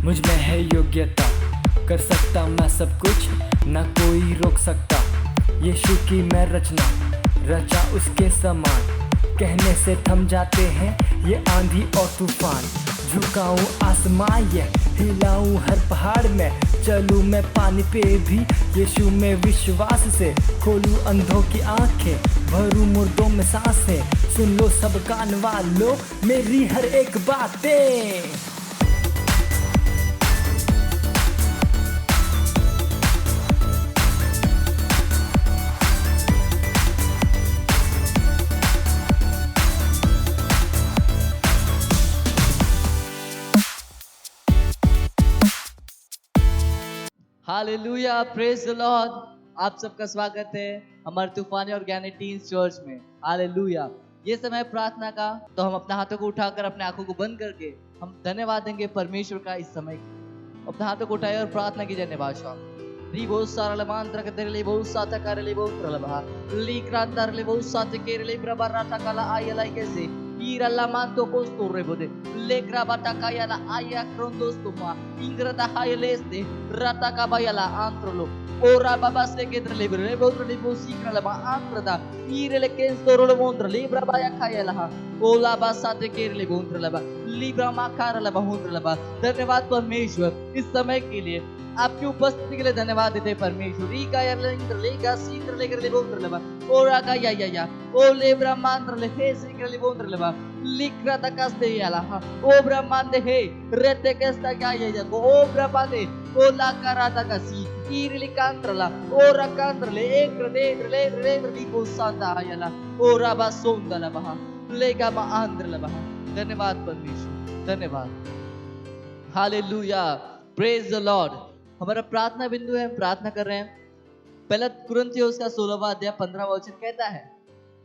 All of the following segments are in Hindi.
मुझ में है योग्यता, कर सकता मैं सब कुछ, ना कोई रोक सकता। यीशु की मैं रचना, रचा उसके समान। कहने से थम जाते हैं ये आंधी और तूफान। झुकाऊं आसमां ये हिलाऊं हर पहाड़ में, चलूं मैं पानी पे भी यीशु में विश्वास से। खोलूं अंधों की आंखें, भरूं मुर्दों में सांसें। सुन लो सब कान वालों मेरी हर एक बातें। Hallelujah, praise the lord. आप सबका स्वागत है हमारे तूफानी और ज्ञानी टीन्स चर्च में। हालेलुया। ये समय प्रार्थना का, तो हम अपने हाथों को उठाकर अपने आंखों को बंद करके हम धन्यवाद देंगे परमेश्वर का इस समय। अपने हाथों को उठाए और प्रार्थना कीजिए निभाषा। रिबो सारा लमांत्र के तेरे बहुत साता करे ले बहुत रलभा ली क्रांतर ले बहुत साते केरे ले प्रबारा टकाला आयला कैसे Iralla manto costore bode legra bataka la aya krondostoma ingrata hayeleste rataka bayala antrolo ora babaste ke drelebre botre le bosikra la antrada irele kenstoro le montra libra baya khayala ओला बासाते केरले बोंत्र लबा लिब्रा माकार लबा होंत्र लबा। धन्यवाद परमेश्वर इस समय के लिए, आपकी उपस्थिति के लिए धन्यवाद देते परमेश्वर। रीका यरलेंद्र लेगा सींद्र लेकर ले बोंत्र लबा ओरा का या ओ ले ब्रह्मांड ले हे सीकर ले बोंत्र लबा लिक्रा तकस्ते याला ओ ब्रह्मांड हे रेते केस्ता क्या या को ओ ब्रह्मांड ओ ला करा तकसी ईरली कांत्रला ओरा कांत्रले एक ले लिपो सांता याला ओरा बा सोंदला बहा लेगा आंध्र लबा। धन्यवाद परमेश्वर, धन्यवाद। Hallelujah, praise the Lord. हमारा प्रार्थना बिंदु है, हम प्रार्थना कर रहे हैं। पहला कुरिन्थियों का 16वां अध्याय 15वां वचन कहता है,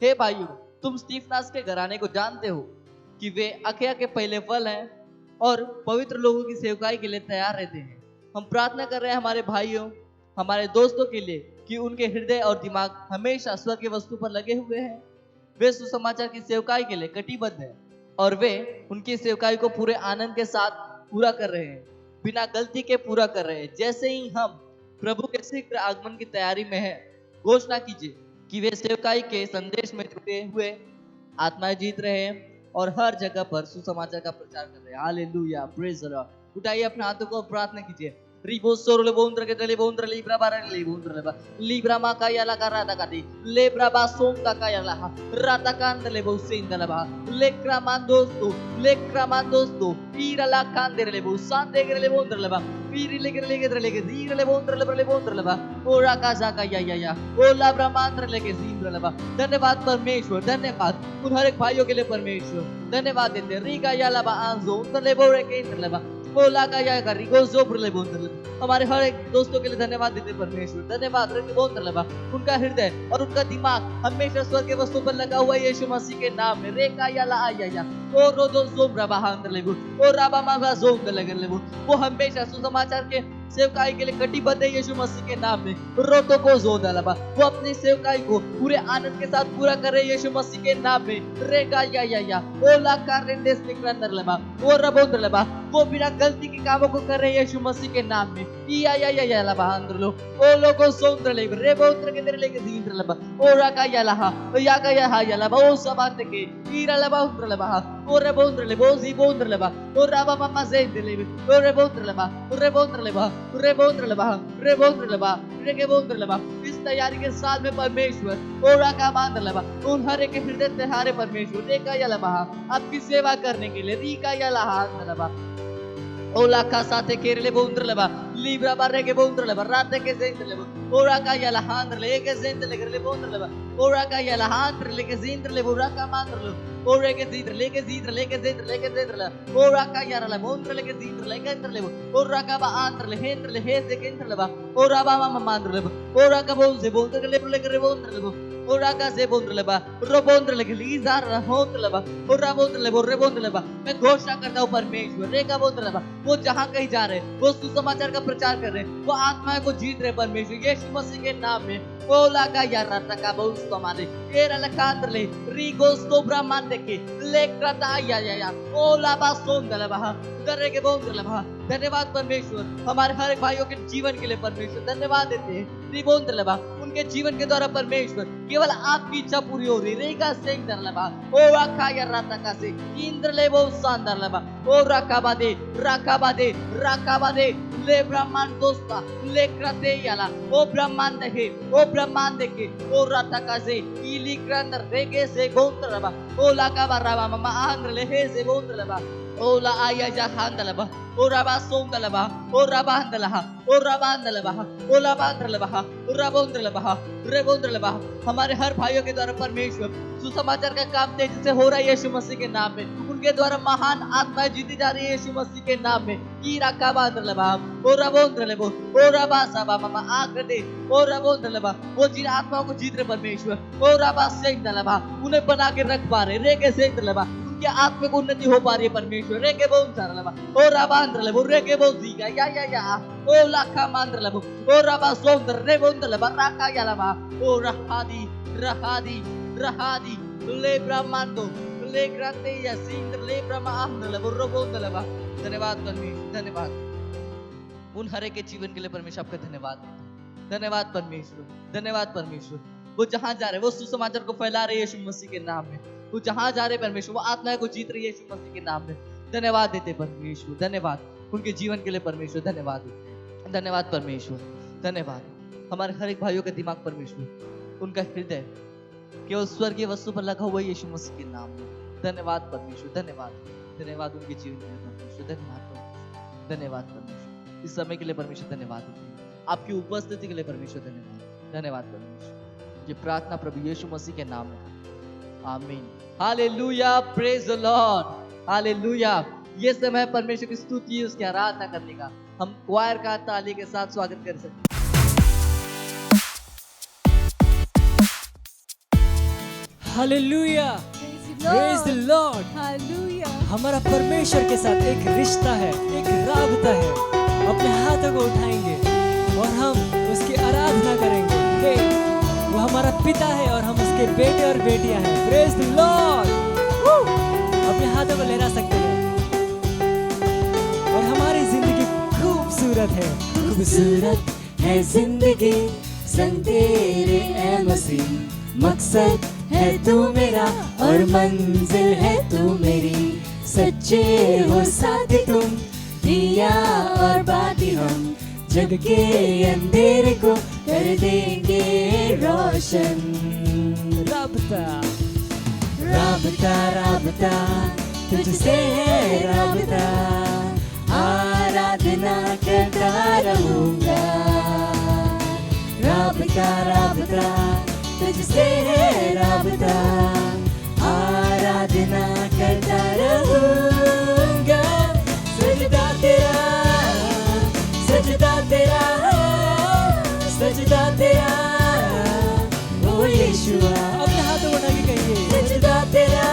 हे भाइयों, तुम स्तिफनास के घराने को जानते हो कि वे अखया के पहले फल हैं और पवित्र लोगों की सेवकाई के लिए तैयार रहते हैं। हम प्रार्थना कर रहे हैं हमारे भाइयों, हमारे दोस्तों के लिए कि उनके हृदय और दिमाग हमेशा स्वर्ग की वस्तु पर लगे हुए हैं। वे सुसमाचार की सेवकाई के लिए कटिबद्ध हैं और वे उनकी सेवकाई को पूरे आनंद के साथ पूरा कर रहे हैं, बिना गलती के पूरा कर रहे हैं। जैसे ही हम प्रभु के शीघ्र आगमन की तैयारी में हैं, घोषणा कीजिए कि वे सेवकाई के संदेश में जुटे हुए आत्माएं जीत रहे हैं और हर जगह पर सुसमाचार का प्रचार कर रहे हैं। Hallelujah, praise the Lord. उठाइए अपने हाथों को, प्रार्थना कीजिए। Ribosoro le bondra ke le bondra libra bara le bondra le ba libra ma kaya la karata kati lebra ba sonta kaya la rata kande le bosinda la ba lekra mandosto ira la kande le bosande ke le bondra le ba piri le zira le bondra le ba ora kaza kaya ya ola brahmandra le ke zindra le ba। धन्यवाद परमेश्वर, धन्यवाद उन हर एक भाइयों के लिए परमेश्वर, धन्यवाद देते हैं। रीगा या लबा आंजो उन ले बोरे के इंद्र लेबा बोला का या कर रिगो जोब्र ले बोंद्र ले। हमारे हर एक दोस्तों के लिए धन्यवाद देते परमेश्वर, धन्यवाद रखे बोंद्र लेबा। उनका हृदय और उनका दिमाग हमेशा स्वर्ग के वस्तु पर लगा हुआ है यीशु मसीह के नाम में। रेका या ला आया ओ रोदो जोब्रा बहांद्र ले ओ राबा माबा जोंग लगे ले वो हमेशा सुसमाचार के सेवकाई के लिए कटिबद्ध है यीशु मसीह के नाम में। रोतो को जो दलबा वो अपनी सेवकाई को पूरे आनंद के साथ पूरा कर रहे यीशु मसीह के नाम में। रेगा या ओ ला कारेंडेस निकलंदर लेबा वो रबोंद्र लेबा वो बिना गलती के कामों को कर रहे यीशु मसीह के नाम में। या लबा अंदर लो ओ लोगो सोंद्र ले रे बोंद्र के तेरे लेके जींद्र लेबा ओ राका या लहा या का या लबा ओ सबात के ईरा लबा उंद्र लेबा ओ रे बोंद्र ले बोजी बोंद्र लेबा ओ राबा मामा जेंद्र ले ओ रे बोंद्र लेबा रे के बोंद्र लेबा। इस तैयारी के साथ में परमेश्वर ओरा का बांध लेबा उन हर एक हृदय से हारे परमेश्वर रेका या लबा आपकी सेवा करने के लिए रीका या लहा लेबा ओला का साथे केरले बोंद्र लेबा libra barre के बोंद्र लेबा राते के जेंद्र लेबा ओरा का या लहांद्र ले के जेंद्र ले करले बोंद्र लेबा ओरा का या लहांद्र ले के जेंद्र ले ओरा का मांद्र ले ओरे के जीद्र ले के जेंद्र ले ओरा का या ला बोंद्र ले के जेंद्र ले के जेंद्र ले ओरा का बा आंद्र ले हे से केंद्र लेबा ओरा बा मामा मांद्र ले ओरा का बोल से बोंद्र ले करे बोंद्र ले ओराका से बोंद्रलेबा रोबोंद्रलेगलीजा रहोंद्रलेबा ओराबोंद्रलेबो रेबोंद्रलेबा। मैं घोषणा करता हूँ परमेश्वर रेका बोंद्रलेबा, वो जहाँ कहीं जा रहे वो सुसमाचार का प्रचार कर रहे, वो आत्माएं को जीत रहे परमेश्वर यीशु मसीह के नाम में। ओलाका यारा रका बहुत समाने एरा लकांद्रले रिगोस्तो ब्रह्मांड के लेक्रता या ओलाबा सोंदलबा उधर के बोंद्रलेबा। धन्यवाद परमेश्वर हमारे हर एक भाइयों के जीवन के लिए परमेश्वर धन्यवाद देते हैं। रिबोंद्रलेबा उनके जीवन के द्वारा परमेश्वर केवल आपकी इच्छा पूरी हो रही रेगा सेंग दरलेबा ओ राखा या राता से इंद्रलेबो सांदरलेबा ओ राकाबादे राकाबादे राकाबादे ले ब्रह्मांड दोस्ता ले क्रते याला ओ ब्रह्मांड है ओ ब्रह्मांड के ओ राता से इली क्रंदर रेगे से गोंत्रलेबा ओ लाकाबा राबा ममा आंद्रले हे से गोंत्रलेबा ओला आया जहांदलबा ओ रबा सोंदलबा ओ रबांदलहा ओ रबांदलबा ओ लबांदलबा ओ रबोंदलबा रेबोंदलबा। हमारे हर भाइयों के द्वारा परमेश्वर सुसमाचार का काम तेजी से हो रहा है यीशु मसीह के नाम में। उनके द्वारा महान आत्माएं जीती जा रही है यीशु मसीह के नाम में। की रकाबांदलबा ओ रबोंदलबो ओ रबासाबा ममा आकृति ओ रबोंदलबा वो जिन आत्माओं को जीत रहे परमेश्वर ओ रबा सेंदलबा उन्हें बना के रख पा रहे रेगे सेंदलबा क्या आत्मिक उन्नति हो पा रही है परमेश्वर रेके बोन सारलबा ओ रबांद्रलबो रेके बोजीगा या ओ लाखा मांद्रलबो ओ रबा सोंदर रे बोंदलबा राका यालबा ओ रहादी रहादी रहादी ले ब्रह्मांडो ले ग्रंथे या सिंद्र ले ब्रह्मांडलबो रोबोंदलबा। धन्यवाद परमेश्वर धन्यवाद उन हरे के जीवन के लिए परमेश्वर आपका धन्यवाद धन्यवाद परमेश्वर धन्यवाद परमेश्वर। वो जहां जा रहे वो सुसमाचार को फैला रहे यीशु मसीह के नाम में। वो जहां जा रहे परमेश्वर वो आत्माएं को जीत रही है यीशु मसीह के नाम में। धन्यवाद देते परमेश्वर धन्यवाद उनके जीवन के लिए परमेश्वर धन्यवाद धन्यवाद परमेश्वर धन्यवाद। हमारे हर एक भाइयों का दिमाग परमेश्वर उनका हृदय केवल स्वर्गीय वस्तु पर लगा हुआ है यीशु मसीह के नाम में। धन्यवाद परमेश्वर धन्यवाद धन्यवाद उनके जीवन के लिए परमेश्वर धन्यवाद धन्यवाद परमेश्वर इस समय के लिए परमेश्वर धन्यवाद आपकी उपस्थिति के लिए परमेश्वर धन्यवाद धन्यवाद परमेश्वर। ये प्रार्थना प्रभु यीशु मसीह के नाम में आमीन hallelujah praise the lord hallelujah. ये समय परमेश्वर की स्तुति उसकी आराधना करने का हम क्वायर का ताली के साथ स्वागत कर सकते। Hallelujah praise the lord hallelujah. हमारा परमेश्वर के साथ एक रिश्ता है एक राबता है। अपने हाथों को उठाएंगे और हम उसकी आराधना करेंगे। वो हमारा पिता है और हम उसके बेटे और बेटियां हैं। Praise the Lord. अपने हाथों को लहरा सकते हैं और हमारी जिंदगी खूबसूरत है खूबसूरत है जिंदगी संग तेरे ए मसीह। मकसद है तू मेरा और मंजिल है तू मेरी। सच्चे हो साथी तुम दिया और बाती हम जग के अंधेरे को कर देंगे रोशन। राबता राबता राबता तुझसे है राबता आराधना करता रहूंगा। राबता राबता तुझसे है राबता आराधना करता रहूंगा। सजदा तेरा सजदा तेरा सजदा तेरा ओ यीशुआ। अपने हाथों उठा के कहिए सजदा तेरा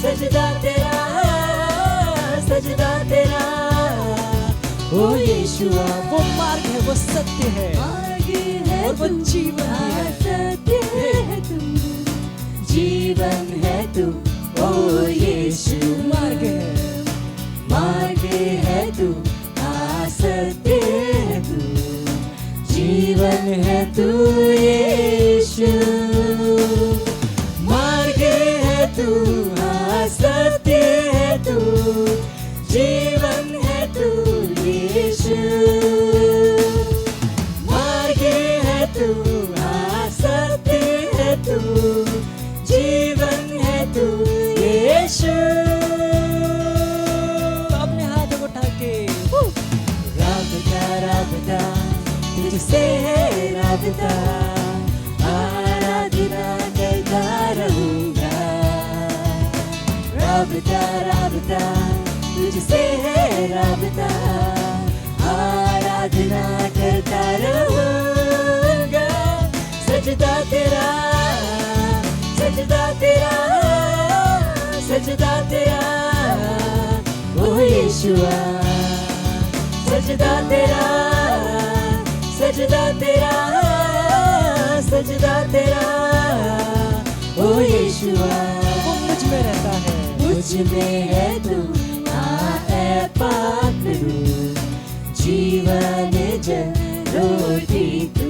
सजदा तेरा सजदा तेरा ओ यीशुआ। वो मार्ग है वो सत्य है और वो जीवन है। सत्य है तू जीवन है तू ओ यीशु। मार्ग है तू सत्य है तू जीवन है तू यीशु। मार्ग है तू सत्य है तू जीवन है तू यीशु। मार्ग है तू सत्य यीशुआ सजदा तेरा सजदा तेरा सजदा तेरा ओ यीशुआ वो मुझ में रहता है मुझ में है तू आए पाक रू जीवन जल रोटी तू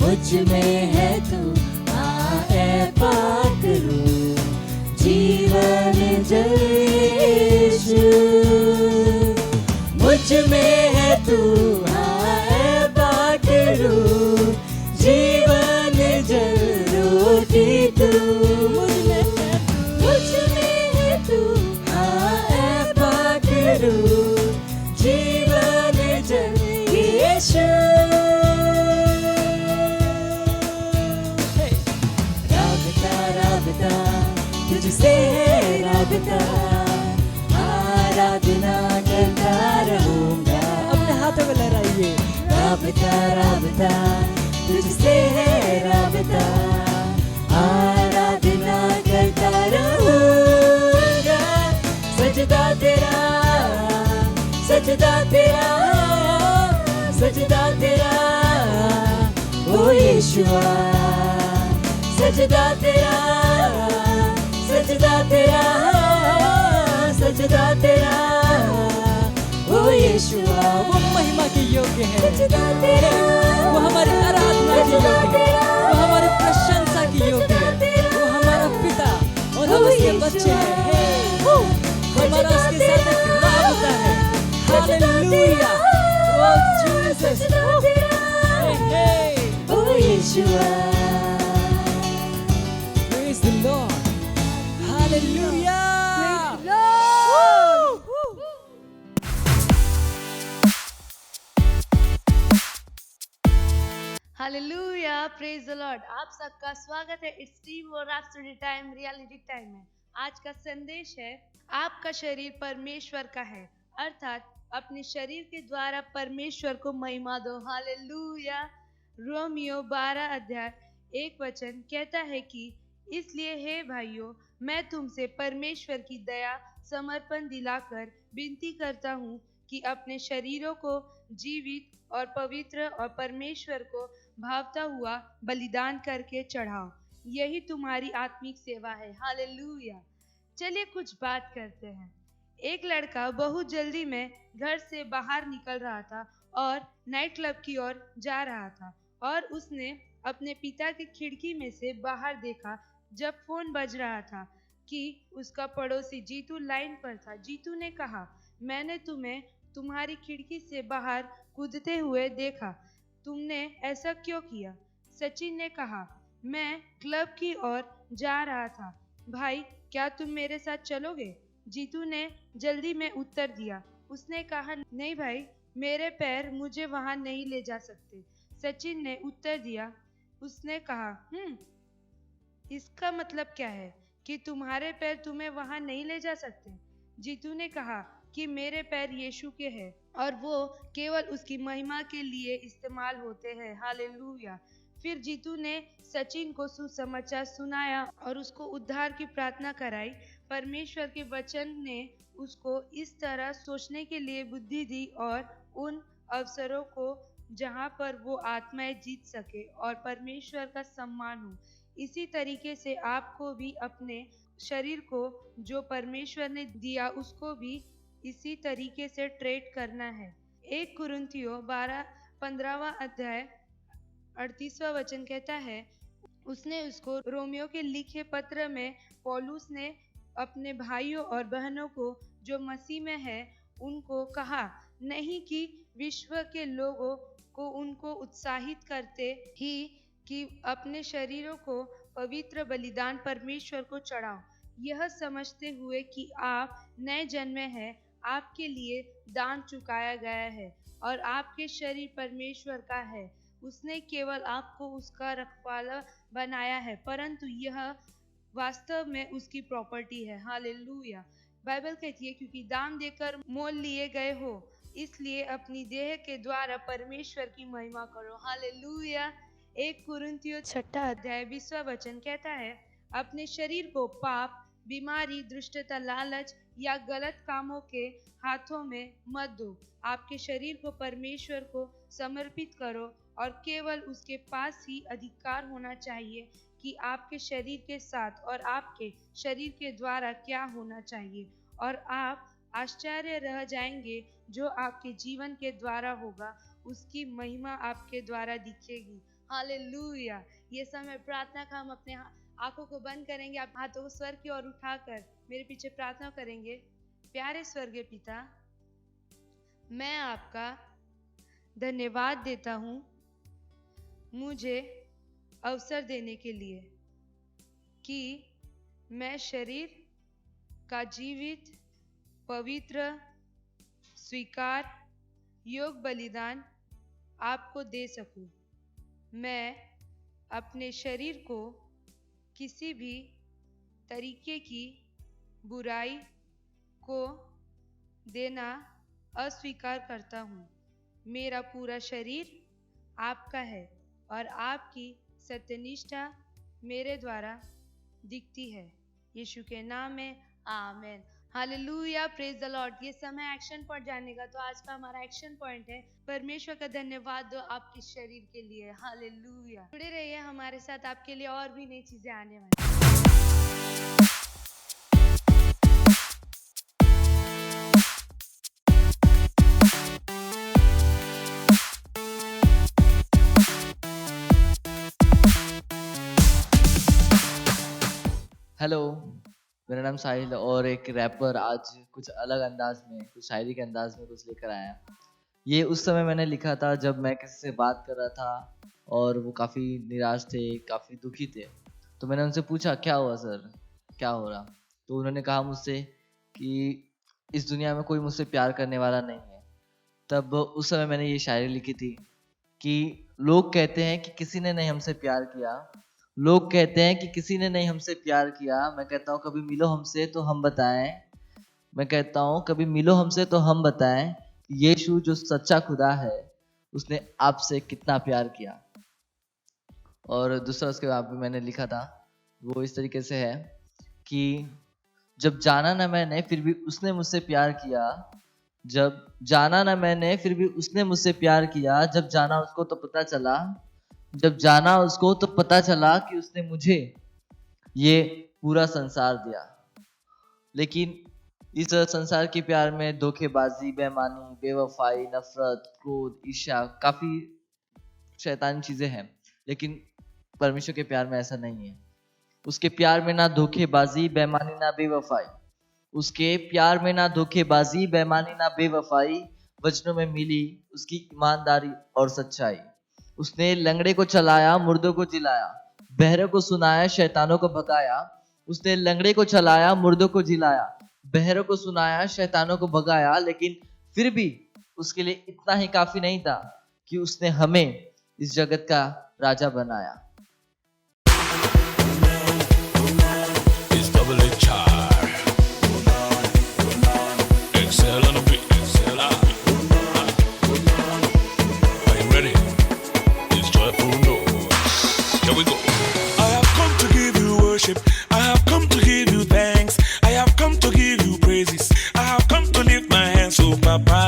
मुझ में है तू आए पाक रू जीवन जल यीशु मुझ में है तू आए पाक रू जीवन जल रोटी तू मुझ में है तू आए पाक रू जीवन जल यीशु राबता राबता तुझसे है राबता आराधना करता रहूंगा अपने हाथों में लहराइए राबता राबता तुझसे है राबता आराधना करता रहूंगा सजदा तेरा सजदा तेरा सजदा तेरा ओ यीशुआ सजदा तेरा सजदा तेरा सजदा तेरा ओ यीशुआ वो महिमा के योग्य है सजदा तेरा वो हमारी आराधना के योग्य है वो हमारी प्रशंसा के योग्य है वो हमारा पिता और हम उसके बच्चे हैं हमारा उसके साथ एक राबता है hallelujah oh Jesus oh Yeshua praise the lord hallelujah hallelujah praise the lord. आप सबका स्वागत है इट्स टीम और एब्सोल्यूट टाइम रियलिटी टाइम में। आज का संदेश है आपका शरीर परमेश्वर का है, अर्थात अपने शरीर के द्वारा परमेश्वर को महिमा दो। हालेलुया। रोमियो 12 अध्याय 1 वचन कहता है कि इसलिए हे भाइयों मैं तुमसे परमेश्वर की दया समर्पण दिलाकर विनती करता हूँ कि अपने शरीरों को जीवित और पवित्र और परमेश्वर को भावता हुआ बलिदान करके चढ़ाओ, यही तुम्हारी आत्मिक सेवा है। हालेलुया। चलिए कुछ बात करते हैं। एक लड़का बहुत जल्दी में घर से बाहर निकल रहा था और नाइट क्लब की ओर जा रहा था और उसने अपने पिता की खिड़की में से बाहर देखा जब फोन बज रहा था कि उसका पड़ोसी जीतू लाइन पर था। जीतू ने कहा, मैंने तुम्हें तुम्हारी खिड़की से बाहर कूदते हुए देखा, तुमने ऐसा क्यों किया? सचिन ने कहा, मैं क्लब की ओर जा रहा था, भाई क्या तुम मेरे साथ चलोगे? जीतू ने जल्दी में उत्तर दिया। उसने कहा, नहीं भाई, मेरे पैर मुझे वहां नहीं ले जा सकते। सचिन ने उत्तर दिया। उसने कहा, इसका मतलब क्या है कि तुम्हारे पैर तुम्हें वहां नहीं ले जा सकते? जीतू ने कहा कि मेरे पैर यीशु के हैं और वो केवल उसकी महिमा के लिए इस्तेमाल होते हैं। हालेलुया। फिर जीतू ने सचिन को सुसमाचार सुनाया और उसको उद्धार की प्रार्थना कराई। परमेश्वर के वचन ने उसको इस तरह सोचने के लिए बुद्धि दी और उन अवसरों को जहाँ पर वो आत्माएं जीत सके और परमेश्वर का सम्मान हो। इसी तरीके से आपको भी अपने शरीर को जो परमेश्वर ने दिया उसको भी इसी तरीके से ट्रीट करना है। 1 कुरिन्थियों 15वां अध्याय 38वां वचन कहता है, उसने उसको रोमियो के लिखे पत्र में पौलुस ने अपने भाइयों और बहनों को जो मसीह में है उनको कहा, नहीं कि विश्व के लोगों को उनको उत्साहित करते ही कि अपने शरीरों को पवित्र बलिदान परमेश्वर को चढ़ाओ, यह समझते हुए कि आप नए जन्मे हैं, आपके लिए दान चुकाया गया है और आपके शरीर परमेश्वर का है। उसने केवल आपको उसका रखवाला बनाया है, परंतु यह वास्तव में उसकी प्रॉपर्टी है। हालेलुया। बाइबल कहती है, क्योंकि दाम देकर मोल लिए गए हो, इसलिए अपनी देह के द्वारा परमेश्वर की महिमा करो। हालेलुया। 1 कुरिन्थियों 6 अध्याय 20वां वचन कहता है, अपने शरीर को पाप, बीमारी, दुष्टता, लालच या गलत कामों के हाथों में मत दो। आपके शरीर को परमेश्वर को समर्पित करो और केवल उसके पास ही अधिकार होना चाहिए कि आपके शरीर के साथ और आपके शरीर के द्वारा क्या होना चाहिए, और आप आश्चर्य रह जाएंगे जो आपके जीवन के द्वारा होगा, उसकी महिमा आपके द्वारा दिखेगी। हालेलुया। ये समय प्रार्थना का हम अपने आंखों को बंद करेंगे, आप हाथों को स्वर्ग की ओर उठाकर मेरे पीछे प्रार्थना करेंगे। प्यारे स्वर्गीय पिता, मैं आपका धन्यवाद देता हूँ मुझे अवसर देने के लिए कि मैं शरीर का जीवित, पवित्र, स्वीकार योग बलिदान आपको दे सकूं। मैं अपने शरीर को किसी भी तरीके की बुराई को देना अस्वीकार करता हूँ। मेरा पूरा शरीर आपका है और आपकी सत्यनिष्ठा मेरे द्वारा दिखती है। यीशु के नाम में आमीन। Hallelujah, praise the Lord. ये समय एक्शन पॉइंट जाने का, तो आज का हमारा एक्शन पॉइंट है परमेश्वर का धन्यवाद दो आपके शरीर के लिए। हालेलुया। जुड़े रहिए हमारे साथ, आपके लिए और भी नई चीजें आने वाली। हेलो, मेरा नाम साहिल और एक रैपर आज कुछ अलग अंदाज में, कुछ शायरी के अंदाज में कुछ लेकर आया। ये उस समय मैंने लिखा था जब मैं किसी से बात कर रहा था और वो काफ़ी निराश थे, काफ़ी दुखी थे। तो मैंने उनसे पूछा, क्या हुआ सर, क्या हो रहा? तो उन्होंने कहा मुझसे कि इस दुनिया में कोई मुझसे प्यार करने वाला नहीं है। तब उस समय मैंने ये शायरी लिखी थी कि लोग कहते हैं कि किसी ने नहीं हमसे प्यार किया, लोग कहते हैं कि किसी ने नहीं हमसे प्यार किया। मैं कहता हूँ कभी मिलो हमसे तो हम बताएं, मैं कहता हूँ कभी मिलो हमसे तो हम बताएं, यीशु जो सच्चा खुदा है उसने आपसे कितना प्यार किया। और दूसरा उसके बाद भी मैंने लिखा था, वो इस तरीके से है कि जब जाना ना मैंने फिर भी उसने मुझसे प्यार किया, जब जाना ना मैंने फिर भी उसने मुझसे प्यार किया, जब जाना उसको तो पता चला, जब जाना उसको तो पता चला कि उसने मुझे ये पूरा संसार दिया। लेकिन इस संसार के प्यार में धोखेबाजी, बेईमानी, बेवफाई, नफरत, क्रोध, ईर्ष्या, काफी शैतानी चीजें हैं। लेकिन परमेश्वर के प्यार में ऐसा नहीं है। उसके प्यार में ना धोखेबाजी, बेईमानी, ना बेवफाई। उसके प्यार में ना धोखेबाजी, बेईमानी, ना बेवफाई, वचनों में मिली उसकी ईमानदारी और सच्चाई। उसने लंगड़े को चलाया, मुर्दों को जिलाया, बहरे को सुनाया, शैतानों को भगाया। उसने लंगड़े को चलाया, मुर्दों को जिलाया, बहरों को सुनाया, शैतानों को भगाया। लेकिन फिर भी उसके लिए इतना ही काफी नहीं था कि उसने हमें इस जगत का राजा बनाया। I have come to give you thanks. I have come to give you praises. I have come to lift my hands, oh Papa.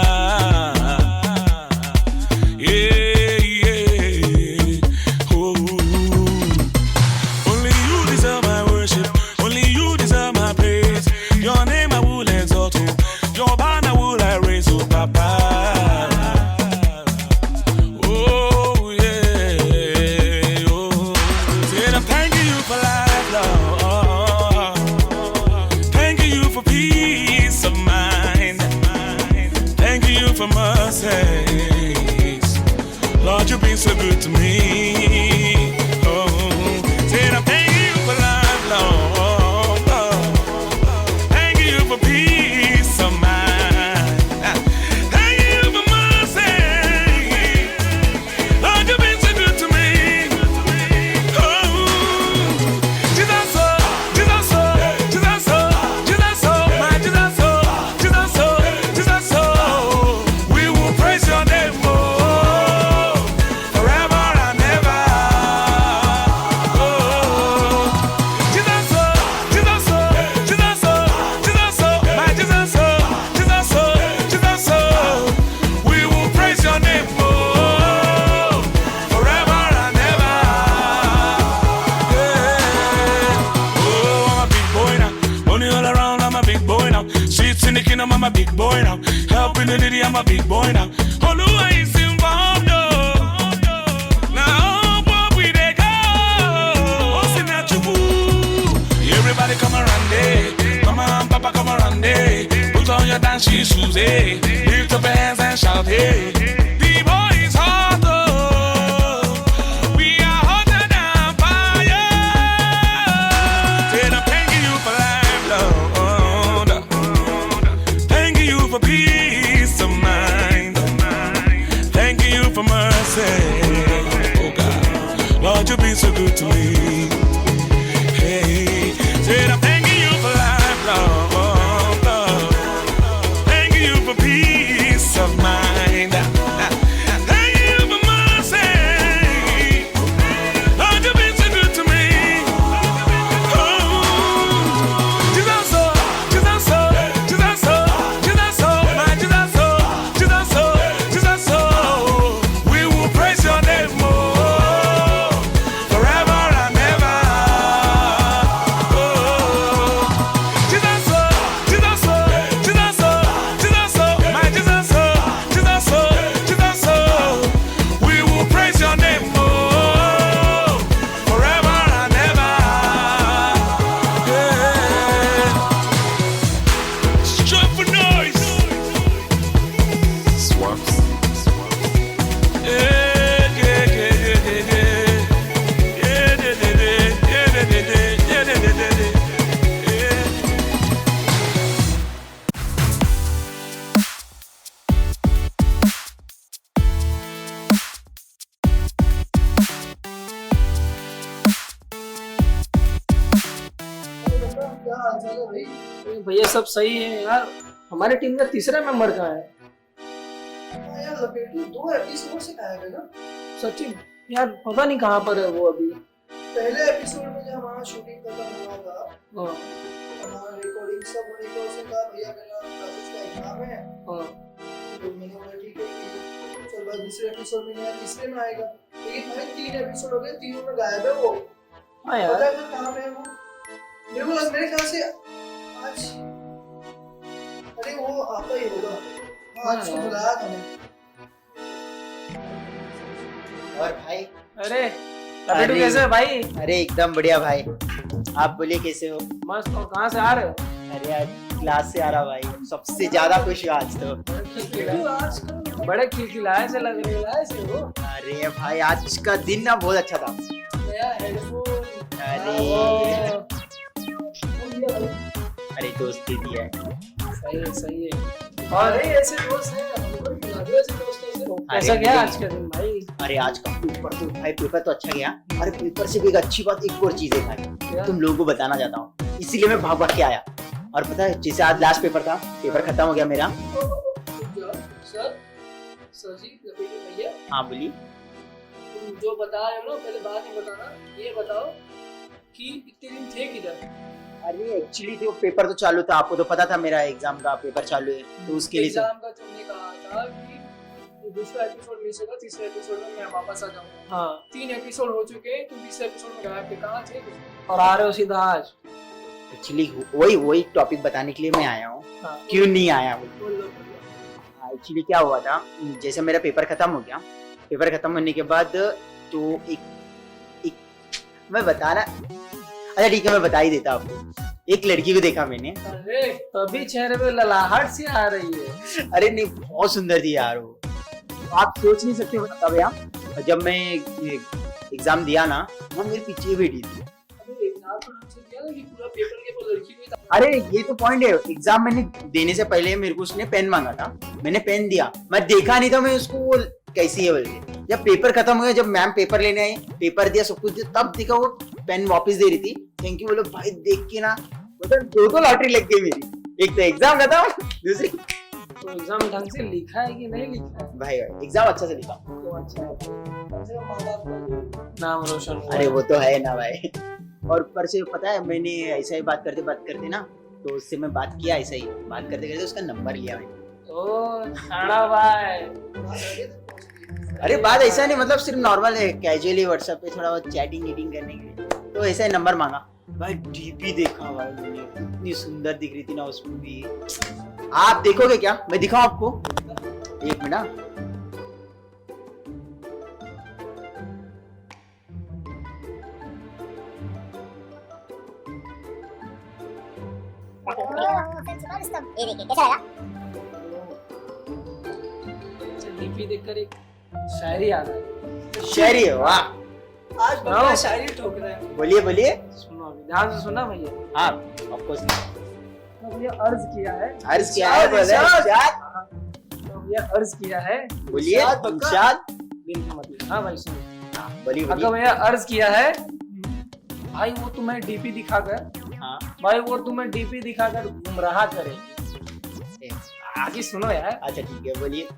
Yeah, yeah. Oh. them, I'm a big boy now. Helping the lady, I'm a big boy now. Oluwa is involved, oh. Now, what we they go? Oh, sing that you. Everybody come around, eh? Mama and Papa come around, eh? Put on your dance shoes, eh? Lift up your hands and shout, hey. The boy is hot, oh. We are hotter than fire. Said I'm thanking you for life, Lord. Thanking you for peace of mind. Thanking you for mercy, oh God. Lord, you've been so good to me. Hey, said I'm thanking you for life, Lord. Thanking you for peace of mind. Thank you for mercy. Lord, you've been so good to me. Oh, Jesus, oh, Jesus, oh, Jesus, oh, Jesus, oh, my Jesus, oh, Jesus, oh, Jesus, oh. We will praise your name, oh, forever and ever. Oh, Jesus, oh, Jesus, oh, Jesus, oh, Jesus, oh, my Jesus, oh, Jesus, oh, Jesus, oh. We will praise your name, oh, forever and ever. Yeah. Strap for noise. Swaps. Yeah, yeah, yeah, yeah, yeah, yeah. Yeah, yeah, yeah, yeah, yeah, yeah, yeah, yeah, yeah, yeah. क्या हालचाल है भाई? अरे भैया सब सही है यार। हमारी टीम का तीसरा मेंबर कहाँ है? हाँ यार लपेटू 2 एपिसोड से गायब है ना। सचिन यार पता नहीं कहाँ पर है वो अभी। पहले एपिसोड में जब हमारा शूटिंग खत्म हुआ था, हाँ हमारा रिकॉर्डिंग सब होने का उसने कहा भैया मेरा क्लासेस का एग्जाम है, हाँ तो मैंने बोला ठीक है कि चल भाई दूसरे एपिसोड में या तीसरे में आएगा। लेकिन भाई 3 एपिसोड हो गए, तीनों में गायब है वो। हाँ यार। पता है कहाँ पे है वो? मेरे को मेरे ख्याल से आज, अरे वो आता ही होगा। हाँ, आज तो बुलाया था मैंने। और भाई, अरे लपेटू कैसे है भाई? अरे एकदम बढ़िया भाई। आप बोलिए कैसे हो? मस्त। और कहाँ से आ रहे हो? अरे आज क्लास से आ रहा भाई, सबसे ज्यादा खुश हूँ आज तो। बड़े खिलखिलाए से लग रहे हो ऐसे हो। अरे भाई आज का दिन ना बहुत अच्छा था। नया हेडफोन। अरे अरे दोस्ती दी है। सही है सही है। और ऐसे दोस्त हैं ऐसे दोस्तों से। कैसा गया आज का दिन भाई? अरे आज का पेपर तो भाई, पेपर तो अच्छा गया। अरे पेपर से भी एक अच्छी बात, एक और चीज है भाई, तुम लोगों को बताना चाहता हूँ, इसीलिए मैं भाग भाग के आया। और पता है जैसे आज लास्ट पेपर था, पेपर खत्म हो गया मेरा। सर जी लपेटू भैया, हाँ बोलिए। तुम जो बता रहे हो ना पहले बात नहीं बताना, ये बताओ कि इतने दिन थे किधर? अरे एक्चुअली तो पेपर तो चालू था, आपको तो पता था मेरा एग्जाम का पेपर चालू है, तो उसके लिए एग्जाम का तुमने कहा था कि दूसरा एपिसोड मिस होगा, तीसरे एपिसोड में मैं वापस आ जाऊंगा। हाँ 3 एपिसोड हो चुके हैं, तुम तीसरे एपिसोड में गायब थे, कहाँ थे और आ रहे हो सीधा आज? एक्चुअली वही टॉपिक बताने के लिए मैं आया हूँ। हाँ, क्यों नहीं आया वो? बोलो। एक्चुअली क्या हुआ था, जैसे मेरा पेपर खत्म हो गया, पेपर खत्म होने के बाद तो एक मैं बताना, अच्छा ठीक है मैं बता ही देता आपको। एक लड़की को देखा मैंने। अरे तभी चेहरे पे ललाहट सी आ रही है। अरे नहीं बहुत सुंदर थी यार वो, आप सोच नहीं सकते तब यार, जब मैं एग्जाम दिया ना, वो मेरे पीछे बैठी थी। अरे एग्जाम तो हमसे किया ना कि पूरा पेपर के वो लड़की को। अरे ये तो पॉइंट है, एग्जाम मैंने देने से पहले मेरे को उसने पेन मांगा था, मैंने पेन दिया, मैं देखा नहीं था मैं उसको वो कैसी है बोल के। जब पेपर खत्म हो गया, जब मैम पेपर लेने आई, पेपर दिया सब कुछ, तब देखा वो पेन वापस दे रही थी। थैंक यू बोलो भाई, देख के ना मतलब 2 लॉटरी लग गई मेरी, एक तो एग्जाम खत्म, दूसरी तो एग्जाम ढंग से लिखा है कि नहीं लिखा है? भाई एग्जाम अच्छा से लिखा। तो अच्छा है, नाम रोशन हुआ। अरे वो तो है ना भाई। और ऊपर से पता है मैंने ऐसा ही बात करते ना, तो उससे मैं बात किया, ऐसा ही बात करते उसका नंबर लिया मैंने। ओ छाड़ा भाई। अरे बात ऐसा नहीं, मतलब सिर्फ नॉर्मल है, कैजुअली व्हाट्सएप पे थोड़ा बहुत चैटिंग करने के लिए, तो ऐसा ही नंबर मांगा भाई। डीपी देखा भाई मैंने, इतनी सुंदर दिख रही थी ना उसमें भी, आप देखोगे क्या? मैं दिखाऊं आपको? एक मिनट। ये देखिए कैसा लगा? डीपी देखकर एक शायरी याद आई। शायरी है, वाह। आज बंदा शायरी ठोक रहा है। बोलिए बोलिए। सुनो अभी ध्यान से सुना भैया। हाँ, ऑफ कोर्स। तो भैया अर्ज किया है। अर्ज क्या है brother? इरशाद। तो भैया अर्ज किया है। बोलिए इरशाद। दिल का मतलब। हाँ भाई सुनो। बोलिए अगर बोलिए। भैया अर्ज किया है भाई वो तुम्हें डीपी दिखाकर, हाँ, भाई वो तुम्हें डीपी दिखाकर गुमराह करे। आगे सुनो यार। अच्छा ठीक है, बोलिए।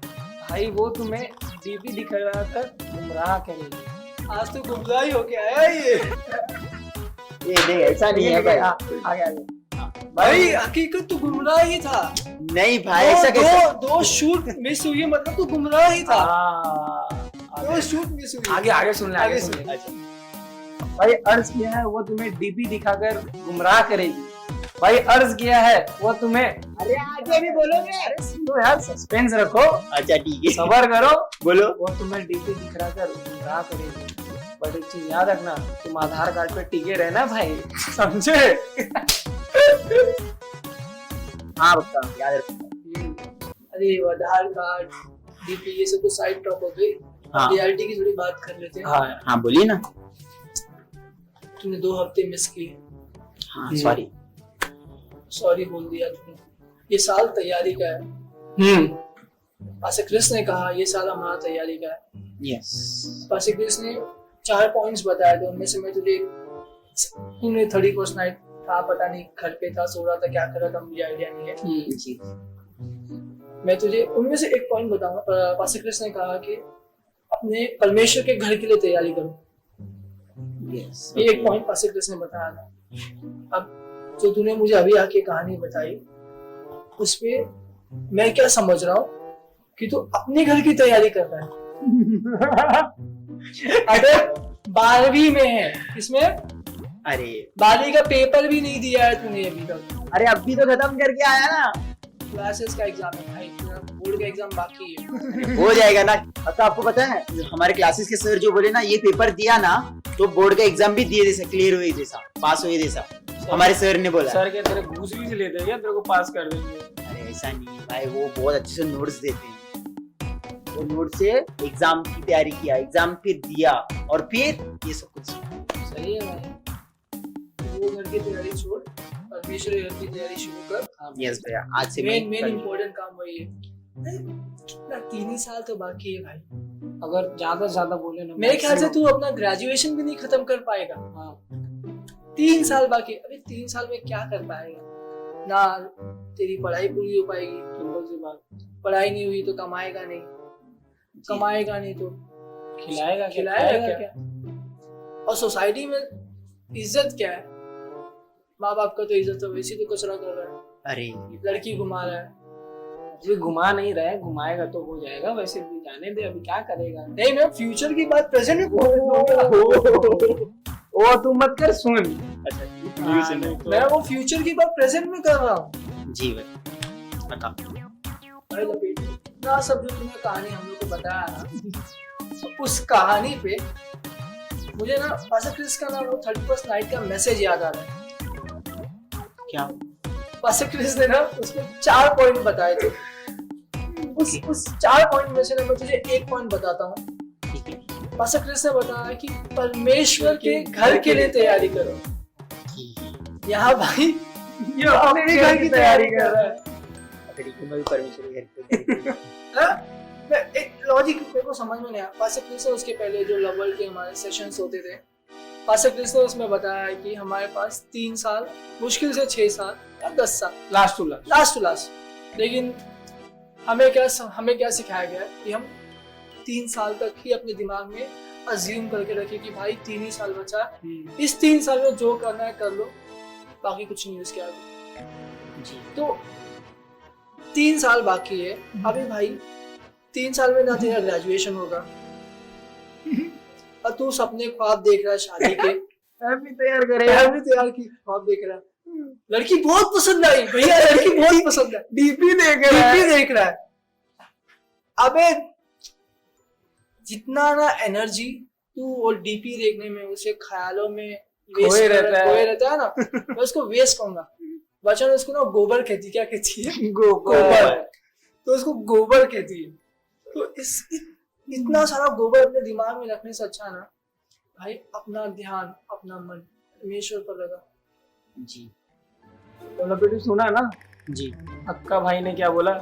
भाई वो तुम्हें डीपी दिखाकर गुमराह करेगी। आज तो गुमराह ही हो गया है ये। ये नहीं, ऐसा नहीं है भाई। आगे आगे। भाई हकीकत तो गुमराह ही था। नहीं भाई, ऐसा कैसे? दो शूट मिस हुई मतलब तो गुमराह ही था। दो आगे शूट मिस हुई। आगे आगे सुन ले, आगे सुन ले। अच्छा, भाई अर्ज किया है वो तुम्हें डीपी दिखाकर गुमराह करेगी। भाई अर्ज किया है वो तुम्हें, अरे आगे भी बोलोगे? अरे सुनो यार, सस्पेंस रखो, अच्छा ठीक है, सबर करो। बोलो। वो तुम्हें डीपी दिखाकर गुमराह करेगी। बट एक चीज याद रखना, तुम आधार कार्ड पे टिके रहना भाई, समझे? हाँ बता, याद रखो। अरे वो आधार कार्ड डीपी ये सब तो साइड टॉप हो गई। हाँ। रियलिटी की थोड़ी बात कर लेते हैं। हाँ हाँ बोलिए ना। तूने 2 हफ्ते मिस किए। हाँ सॉरी। सॉरी बोल दिया तूने। ये साल तैयारी का है। पास्टर क्रिस ने कहा ये साल हमारा तैयारी का है। यस। पास्टर क्रिस ने 4 पॉइंट्स बताए थे, उनमें से मैं तुझे, तूने 31st नाइट था, पता नहीं घर पे था, सो रहा था, क्या कर रहा था मुझे आइडिया नहीं है। जी। मैं तुझे उनमें से एक पॉइंट बताऊंगा। पास्टर क्रिस ने कहा कि अपने परमेश्वर के घर के लिए तैयारी करो। यस। ये एक पॉइंट पास्टर क्रिस ने बताया था। अब जो तूने मुझे अभी आके कहानी बताई उस पे मैं क्या समझ रहा हूँ कि तू अपने घर की तैयारी कर रहा है। अगर 12वीं में है, इसमें अरे 12वीं का पेपर भी नहीं दिया है तूने अभी तक। अरे अभी तो खत्म करके आया ना। क्लासेस का एग्जाम है भाई, बोर्ड का एग्जाम बाकी है। हो जाएगा ना। अच्छा आपको पता है हमारे क्लासेस के सर जो बोले ना, ये पेपर दिया ना तो बोर्ड का एग्जाम भी दिए जैसा, क्लियर हुए जैसा, पास हुए जैसा, हमारे सर ने बोला। सर के तेरे घूस भी से लेते हैं क्या, तेरे को पास कर देंगे? अरे ऐसा नहीं भाई, वो बहुत अच्छे से नोट्स देते हैं। वो नोट से एग्जाम की तैयारी किया, एग्जाम फिर दिया और फिर ये सब कुछ। सही है भाई, वो घर की तैयारी छोड़, परमेश्वर के घर की तैयारी शुरू कर। यस भैया, आज से मेन इम्पोर्टेंट काम वही है। कितना 3 ही साल तो बाकी है भाई। अगर ज्यादा से ज्यादा बोले ना, मेरे ख्याल से तू अपना ग्रेजुएशन भी नहीं खत्म कर पाएगा। हाँ 3 साल बाकी। अभी 3 साल में क्या कर पाएगा? ना तेरी पढ़ाई पूरी हो पाएगी, सिंपल सी बात। पढ़ाई नहीं हुई तो कमाएगा नहीं, कमाएगा नहीं तो खिलाएगा खिलाएगा क्या? और सोसाइटी में इज्जत क्या है? माँ बाप का तो इज्जत है, वैसे तो कचरा कर रहा है, अरे लड़की घुमा रहा है। अभी घुमा नहीं रहे, घुमाएगा तो हो जाएगा। वैसे भी जाने दे, अभी क्या करेगा? नहीं, मैं फ्यूचर की बात प्रेजेंट में बोल रहा हूँ। वो तू मत कर, सुन। अच्छा मैं वो फ्यूचर की बात प्रेजेंट में कर रहा हूँ। जी भाई बता। भाई लपेट ना सब जो तूने कहानी हम लोग को बताया ना, तो उस कहानी पे मुझे ना पास्टर क्रिस का ना वो 31st नाइट का मैसेज याद आ रहा है। क्या? पास्टर क्रिस ने ना उसमें 4 पॉइंट बताए थे। उस 4 पॉइंट में से ना मैं तुझे एक पॉइंट बताता हूँ। ठीक है। पास्टर क्रिस ने बताया कि परमेश्वर के घर के लिए तैयारी करो। यहाँ भाई ये अपने घर की तैयारी कर रहा है। मैं भी परमेश्वर के घर पे मैं एक लॉजिक मेरे को समझ में नहीं आया। पास्टर क्रिस ने उसके पहले जो लव वर्ल्ड के हमारे सेशंस होते थे, पास्टर क्रिस ने उसमें बताया कि हमारे पास 3 साल, मुश्किल से 6 साल या 10 साल, लास्ट टू लास्ट। लेकिन हमें क्या सिखाया गया कि हम 3 साल तक ही अपने दिमाग में अज्यूम करके रखें कि भाई 3 ही साल बचा है, इस 3 साल में जो करना है कर लो, बाकी कुछ नहीं उसके आगे। जी। तो 3 साल बाकी है अभी भाई। 3 साल में ना तेरा ग्रेजुएशन होगा और तू सपने ख्वाब देख रहा है शादी के। अभी तैयार करे। भी तैयार की ख्वाब देख रहा है। लड़की बहुत पसंद आई भैया, लड़की बहुत पसंद आई। डीपी देख डीपी देख रहा है। अबे जितना ना एनर्जी तू वो डीपी देखने में, उसे ख्यालों में खोए रहता है ना, मैं उसको वेस्ट कहूंगा। बच्चों ने उसको ना गोबर कहती, क्या कहती है? गोबर। तो उसको गोबर कहती है। तो इतना सारा गोबर अपने दिमाग में रखने से अच्छा ना भाई अपना ध्यान, अपना मन परमेश्वर पर लगा। जी तो लपेटू सुना ना जी। अक्का भाई ने क्या बोला?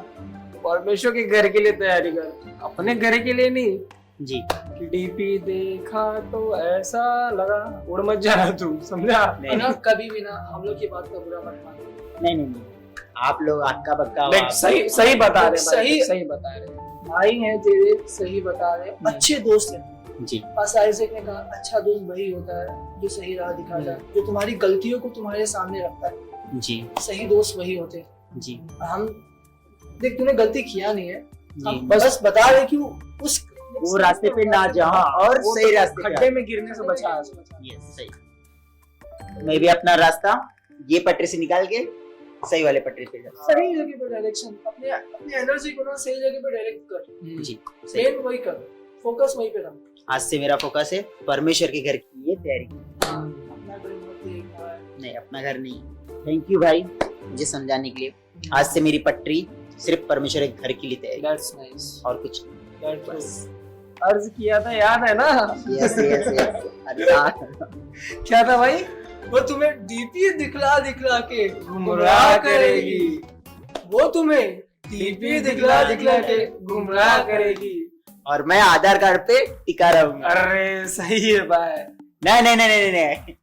परमेश्वर के घर के लिए तैयारी कर, अपने घर के लिए नहीं। जी कि डीपी देखा तो ऐसा लगा, उड़ मत जाना तू, समझा? नहीं ना कभी भी ना हम लोग की बात का बुरा मत मानो। नहीं नहीं नहीं, आप लोग अक्का बक्का देख, सही सही बता रहे हैं, सही- सही बता रहे हैं। भाई हैं तेरे, सही बता रहे, अच्छे दोस्त हैं। जी पास आइजैक ने कहा अच्छा दोस्त वही होता है जो सही राह दिखाता है, जो तुम्हारी गलतियों को तुम्हारे सामने रखता है। जी सही दोस्त वही होते हैं। जी हम देख तूने गलती किया नहीं है, जी। हम बस बता रहे कि उस वो रास्ते पे ना जाओ और वो सही तो रास्ते पे खड्डे में गिरने से बचा। यस सही। मैं भी अपना रास्ता ये पटरी से निकाल के सही वाले पटरी पे जाऊँ। सही जगह पे डायरेक्शन, अपने अपनी एनर्जी को ना सही जगह पे डायरेक्ट कर, जी सही। मेन वही कर, फोकस वही पे रख। आज से मेरा फोकस है परमेश्वर के घर की ये तैयारी। अपना घर मत देख भाई। नहीं अपना घर नहीं। थैंक यू भाई मुझे समझाने के लिए। आज से मेरी पटरी सिर्फ परमेश्वर के घर के लिए तैयारी, That's nice. और कुछ नहीं। That's बस। अर्ज किया था, याद है ना? Yes yes yes. क्या था भाई? वो तुम्हें डीपी दिखला दिखला के गुमराह करेगी। वो तुम्हें डीपी दिखला दिखला के गुमराह करेगी। और मैं आधार कार्ड पे टिका रहूंगा। अरे सही है भाई। नहीं नहीं नहीं नहीं नहीं,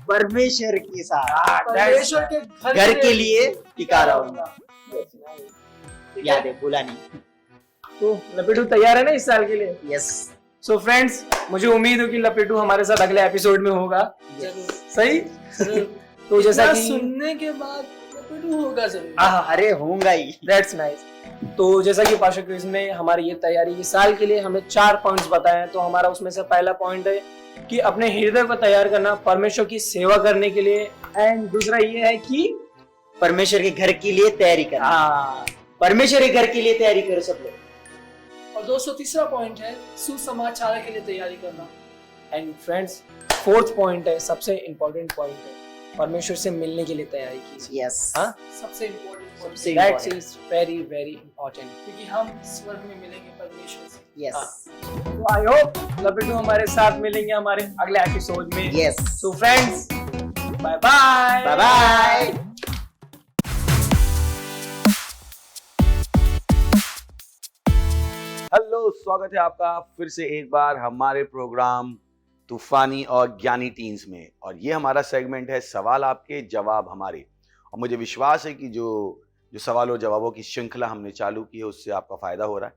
परमेश्वर के साथ परमेश्वर के घर के लिए टिका रहूंगा। याद है, भूला नहीं। तो लपेटू तैयार है ना इस साल के लिए? यस सो फ्रेंड्स, मुझे उम्मीद है कि लपेटू हमारे साथ अगले एपिसोड में होगा। जरूर सही? जरूर। तो जैसा इतना कि सुनने के बाद लपेटू होगा जरूर। अरे होऊंगा ही। That's nice. तो जैसा कि पास्टर क्रिस ने हमारी ये तैयारी इस साल के लिए हमें 4 पॉइंट्स बताए हैं, तो हमारा उसमें से पहला पॉइंट है कि अपने हृदय को तैयार करना परमेश्वर की सेवा करने के लिए, एंड दूसरा ये है कि परमेश्वर के घर के लिए तैयारी करना। परमेश्वर के घर के लिए तैयारी करो सब लोग। और दोस्तों तीसरा पॉइंट है सुसमाचार के लिए तैयारी करना। एंड फ्रेंड्स, फोर्थ पॉइंट है, सबसे इम्पोर्टेंट पॉइंट है, परमेश्वर से मिलने के लिए तैयारी कीजिए। यस हाँ, सबसे इम्पोर्टेंट सबसे that important। Is very very important. क्योंकि हम स्वर्ग में मिलेंगे परमेश्वर से। यस तो आई होप लपेटू हमारे साथ मिलेंगे हमारे अगले एपिसोड में। Yes. So friends, bye bye. Bye bye. Hello, स्वागत है आपका फिर से एक बार हमारे प्रोग्राम तूफानी और ज्ञानी टीन्स में। और ये हमारा सेगमेंट है सवाल आपके जवाब हमारे। और मुझे विश्वास है कि जो सवाल और जवाबों की श्रृंखला हमने चालू की है उससे आपका फ़ायदा हो रहा है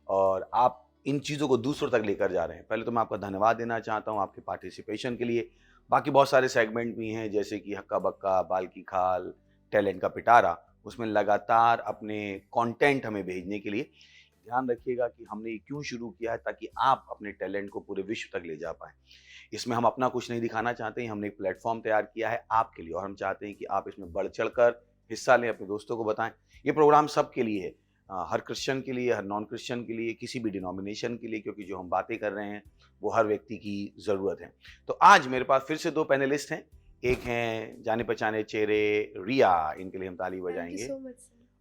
और आप इन चीज़ों को दूसरों तक लेकर जा रहे हैं। पहले तो मैं आपका धन्यवाद देना चाहता हूँ आपके पार्टिसिपेशन के लिए। बाकी बहुत सारे सेगमेंट भी हैं जैसे कि हक्का बक्का, बाल की खाल, टैलेंट का पिटारा, उसमें लगातार अपने कंटेंट हमें भेजने के लिए ध्यान रखिएगा कि हमने ये क्यों शुरू किया है, ताकि आप अपने टैलेंट को पूरे विश्व तक ले जा पाएँ। इसमें हम अपना कुछ नहीं दिखाना चाहते हैं, हमने एक प्लेटफॉर्म तैयार किया है आपके लिए और हम चाहते हैं कि आप इसमें बढ़ चढ़ कर हिस्सा लें, अपने दोस्तों को बताएं। ये प्रोग्राम सबके लिए है, हर क्रिश्चियन के लिए, हर नॉन क्रिश्चियन के लिए, किसी भी डिनोमिनेशन के लिए, क्योंकि जो हम बातें कर रहे हैं वो हर व्यक्ति की ज़रूरत है। तो आज मेरे पास फिर से 2 पैनलिस्ट हैं। एक हैं जाने पहचाने चेहरे रिया, इनके लिए हम ताली बजाएंगे।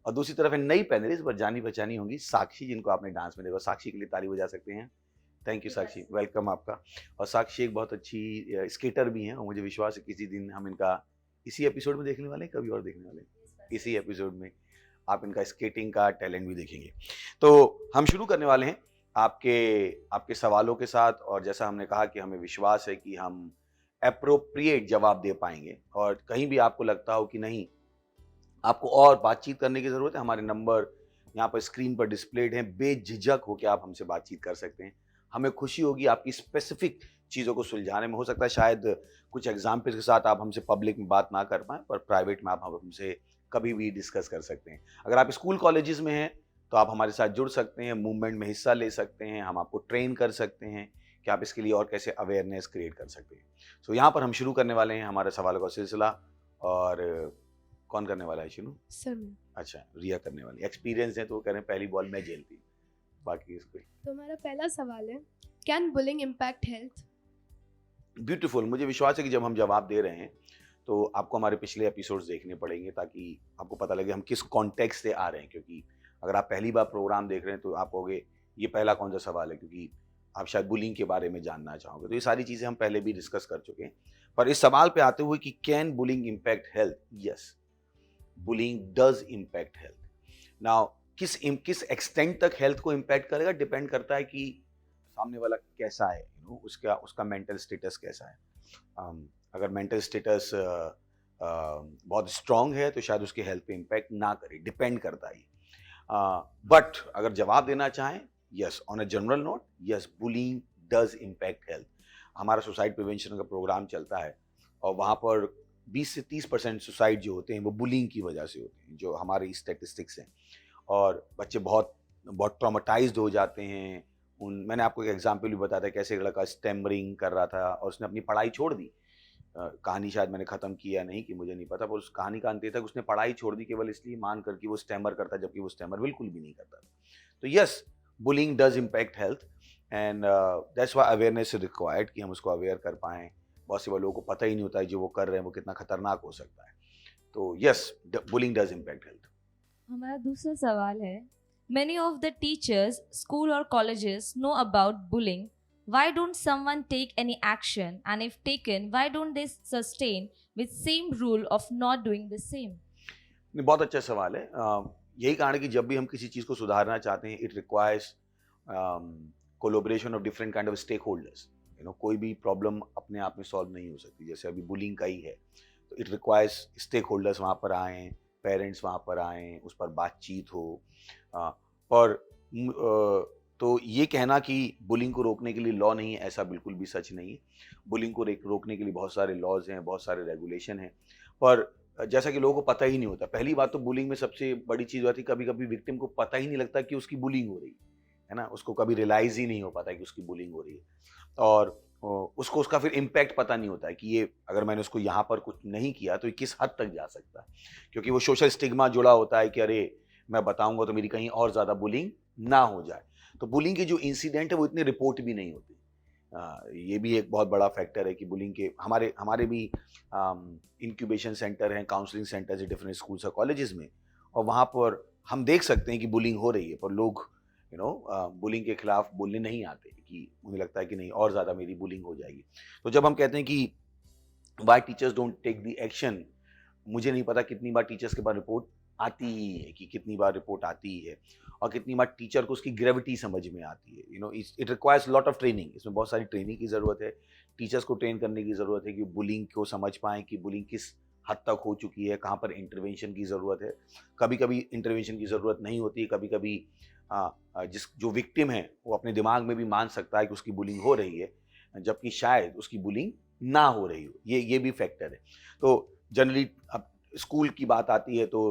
और दूसरी तरफ है नई पैनलिस्ट पर जानी पहचानी होंगी साक्षी, जिनको आपने डांस में देखा। साक्षी के लिए ताली बजा सकते हैं। थैंक यू साक्षी, वेलकम आपका। और साक्षी एक बहुत अच्छी स्केटर भी हैं और मुझे विश्वास है किसी दिन हम इनका इसी एपिसोड में देखने वाले हैं, कभी और देखने वाले हैं, इसी एपिसोड में आप इनका स्केटिंग का टैलेंट भी देखेंगे। तो हम शुरू करने वाले हैं आपके सवालों के साथ। और जैसा हमने कहा कि हमें विश्वास है कि हम एप्रोप्रिएट जवाब दे पाएंगे। और कहीं भी आपको लगता हो कि नहीं आपको और बातचीत करने की ज़रूरत है, हमारे नंबर यहाँ पर स्क्रीन पर डिस्प्लेड हैं, बेझिझक हो के आप हमसे बातचीत कर सकते हैं। हमें खुशी होगी आपकी स्पेसिफिक चीज़ों को सुलझाने में। हो सकता है शायद कुछ एग्जाम्पल्स के साथ आप हमसे पब्लिक में बात ना कर पाएँ, पर प्राइवेट में आप हमसे कभी भी डिस्कस कर सकते हैं। अगर आप स्कूल कॉलेजेस में हैं तो आप हमारे साथ जुड़ सकते हैं, मूवमेंट में हिस्सा ले सकते हैं, हम आपको ट्रेन कर सकते हैं कि आप इसके लिए और कैसे अवेयरनेस क्रिएट कर सकते हैं। सो यहाँ पर हम शुरू करने वाले हैं हमारे सवालों का सिलसिला और कौन करने वाला है शिनू? सर मैं। अच्छा, रिया करने वाली। एक्सपीरियंस है तो वो कह रहे हैं पहली बॉल मैं झेलती, बाकी इसको। तो हमारा पहला सवाल है, can bullying impact health? Beautiful. मुझे विश्वास है कि जब हम जवाब दे रहे हैं तो आपको हमारे पिछले एपिसोड्स देखने पड़ेंगे ताकि आपको पता लगे हम किस कॉन्टेक्स्ट से आ रहे हैं, क्योंकि अगर आप पहली बार प्रोग्राम देख रहे हैं तो आप कहोगे ये पहला कौन सा सवाल है, क्योंकि आप शायद बुलिंग के बारे में जानना चाहोगे। तो ये सारी चीज़ें हम पहले भी डिस्कस कर चुके हैं, पर इस सवाल पे आते हुए कि can bullying impact health? Yes, bullying does impact health. Now किस एक्सटेंट तक हेल्थ को इम्पैक्ट करेगा डिपेंड करता है कि सामने वाला कैसा है, उसका मेंटल स्टेटस कैसा है। अगर मेंटल स्टेटस बहुत स्ट्रांग है तो शायद उसके हेल्थ पे इम्पैक्ट ना करे, डिपेंड करता है। बट अगर जवाब देना चाहें, yes, on a general note, yes, bullying does impact health. हमारा सुसाइड प्रिवेंशन का प्रोग्राम चलता है और वहाँ पर 20 से 30% सुसाइड जो होते हैं वो बुलिंग की वजह से होते हैं, जो हमारी स्टैटिस्टिक्स हैं। और बच्चे बहुत ट्रॉमेटाइज्ड हो जाते हैं। मैंने आपको एक एग्जाम्पल भी बताया था, कैसे एक लड़का स्टैमरिंग कर रहा था और उसने अपनी पढ़ाई छोड़ दी। कहानी शायद मैंने ख़त्म किया नहीं कि मुझे नहीं पता, पर उस कहानी का अंत ये था कि उसने पढ़ाई छोड़ दी केवल इसलिए मान कर कि वो स्टैमर करता, जबकि वो स्टैमर बिल्कुल भी नहीं करता। तो yes, bullying does impact health and that's why awareness is required, कि हम उसको अवेयर कर पाएँ। बहुत से लोगों को पता ही नहीं होता है जो वो कर रहे हैं वो कितना खतरनाक हो सकता है। तो yes, bullying does impact health. हमारा दूसरा सवाल है, many of the teachers, school or colleges know about bullying. Why don't someone take any action? And if taken, why don't they sustain with same rule of not doing the same? बहुत अच्छा सवाल है। यही कारण है कि जब भी हम किसी चीज़ को सुधारना चाहते हैं, it requires collaboration of different kind of stake holders. कोई भी प्रॉब्लम अपने आप में सॉल्व नहीं हो सकती, जैसे अभी बुलिंग का ही है, तो इट रिक्वायर्स स्टेक होल्डर्स वहाँ पर आएँ, पेरेंट्स वहाँ पर आएँ, उस पर बातचीत हो। और तो ये कहना कि बुलिंग को रोकने के लिए लॉ नहीं है, ऐसा बिल्कुल भी सच नहीं है। बुलिंग को रोकने के लिए बहुत सारे लॉज हैं, बहुत सारे रेगुलेशन हैं, पर जैसा कि लोगों को पता ही नहीं होता। पहली बात तो बुलिंग में सबसे बड़ी चीज़ होती है, कभी कभी विक्टिम को पता ही नहीं लगता कि उसकी बुलिंग हो रही है ना, उसको कभी रियलाइज़ ही नहीं हो पाता कि उसकी बुलिंग हो रही है, और उसको उसका फिर इम्पैक्ट पता नहीं होता है कि ये अगर मैंने उसको यहाँ पर कुछ नहीं किया तो ये किस हद तक जा सकता है, क्योंकि वो सोशल स्टिग्मा जुड़ा होता है कि अरे मैं बताऊंगा तो मेरी कहीं और ज़्यादा बुलिंग ना हो जाए। तो बुलिंग के जो इंसिडेंट है वो इतने रिपोर्ट भी नहीं होते। ये भी एक बहुत बड़ा फैक्टर है कि बुलिंग के हमारे भी इंक्यूबेशन सेंटर हैं, काउंसलिंग सेंटर्स है डिफरेंट स्कूल्स और कॉलेजेस में, और वहाँ पर हम देख सकते हैं कि बुलिंग हो रही है, पर लोग बुलिंग के खिलाफ बोलने नहीं आते, कि मुझे लगता है कि नहीं और ज़्यादा मेरी बुलिंग हो जाएगी। तो जब हम कहते हैं कि why teachers don't take the action, मुझे नहीं पता कितनी बार टीचर्स के पास रिपोर्ट आती ही है, कि कितनी बार रिपोर्ट आती ही है, और कितनी बार टीचर को उसकी ग्रेविटी समझ में आती है। It requires lot of training. इसमें बहुत सारी ट्रेनिंग की ज़रूरत है, टीचर्स को ट्रेन करने की ज़रूरत है कि बुलिंग को समझ पाएँ कि बुलिंग किस हद तक हो चुकी है, कहाँ पर इंटरवेंशन की ज़रूरत है। कभी कभी इंटरवेंशन की ज़रूरत नहीं होती है, कभी कभी जो विक्टिम है वो अपने दिमाग में भी मान सकता है कि उसकी बुलिंग हो रही है, जबकि शायद उसकी बुलिंग ना हो रही हो। ये भी फैक्टर है। तो जनरली अब स्कूल की बात आती है तो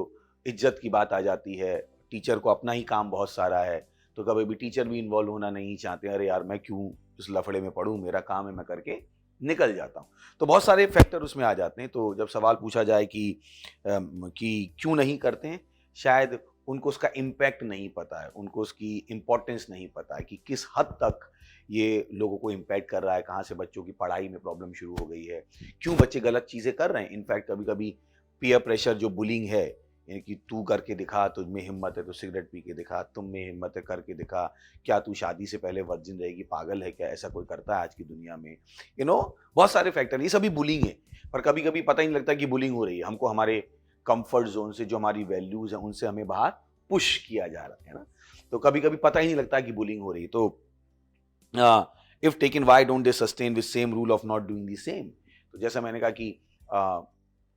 इज्जत की बात आ जाती है, टीचर को अपना ही काम बहुत सारा है, तो कभी भी टीचर भी इन्वॉल्व होना नहीं चाहते, अरे यार मैं क्यों इस लफड़े में पढ़ूँ, मेरा काम है, मैं करके निकल जाता हूँ। तो बहुत सारे फैक्टर उसमें आ जाते हैं। तो जब सवाल पूछा जाए कि क्यों नहीं करते हैं, शायद उनको उसका इम्पैक्ट नहीं पता है, उनको उसकी इम्पोर्टेंस नहीं पता है कि किस हद तक ये लोगों को इम्पैक्ट कर रहा है, कहाँ से बच्चों की पढ़ाई में प्रॉब्लम शुरू हो गई है, क्यों बच्चे गलत चीज़ें कर रहे हैं। इनफैक्ट कभी कभी पीयर प्रेशर जो बुलिंग है, यानी कि तू करके दिखा, तुझ में हिम्मत है तो सिगरेट पी के दिखा, तुम में हिम्मत है करके दिखा, क्या तू शादी से पहले वर्जिन रहेगी, पागल है क्या, ऐसा कोई करता है आज की दुनिया में। बहुत सारे फैक्टर, ये सभी बुलिंग है। पर कभी कभी पता ही नहीं लगता कि बुलिंग हो रही है, हमको हमारे कंफर्ट जोन से, जो हमारी वैल्यूज हैं उनसे हमें बाहर पुश किया जा रहा है ना, तो कभी कभी पता ही नहीं लगता कि बुलिंग हो रही है। तो if taken why don't they sustain with same rule of not doing the same. तो जैसा मैंने कहा कि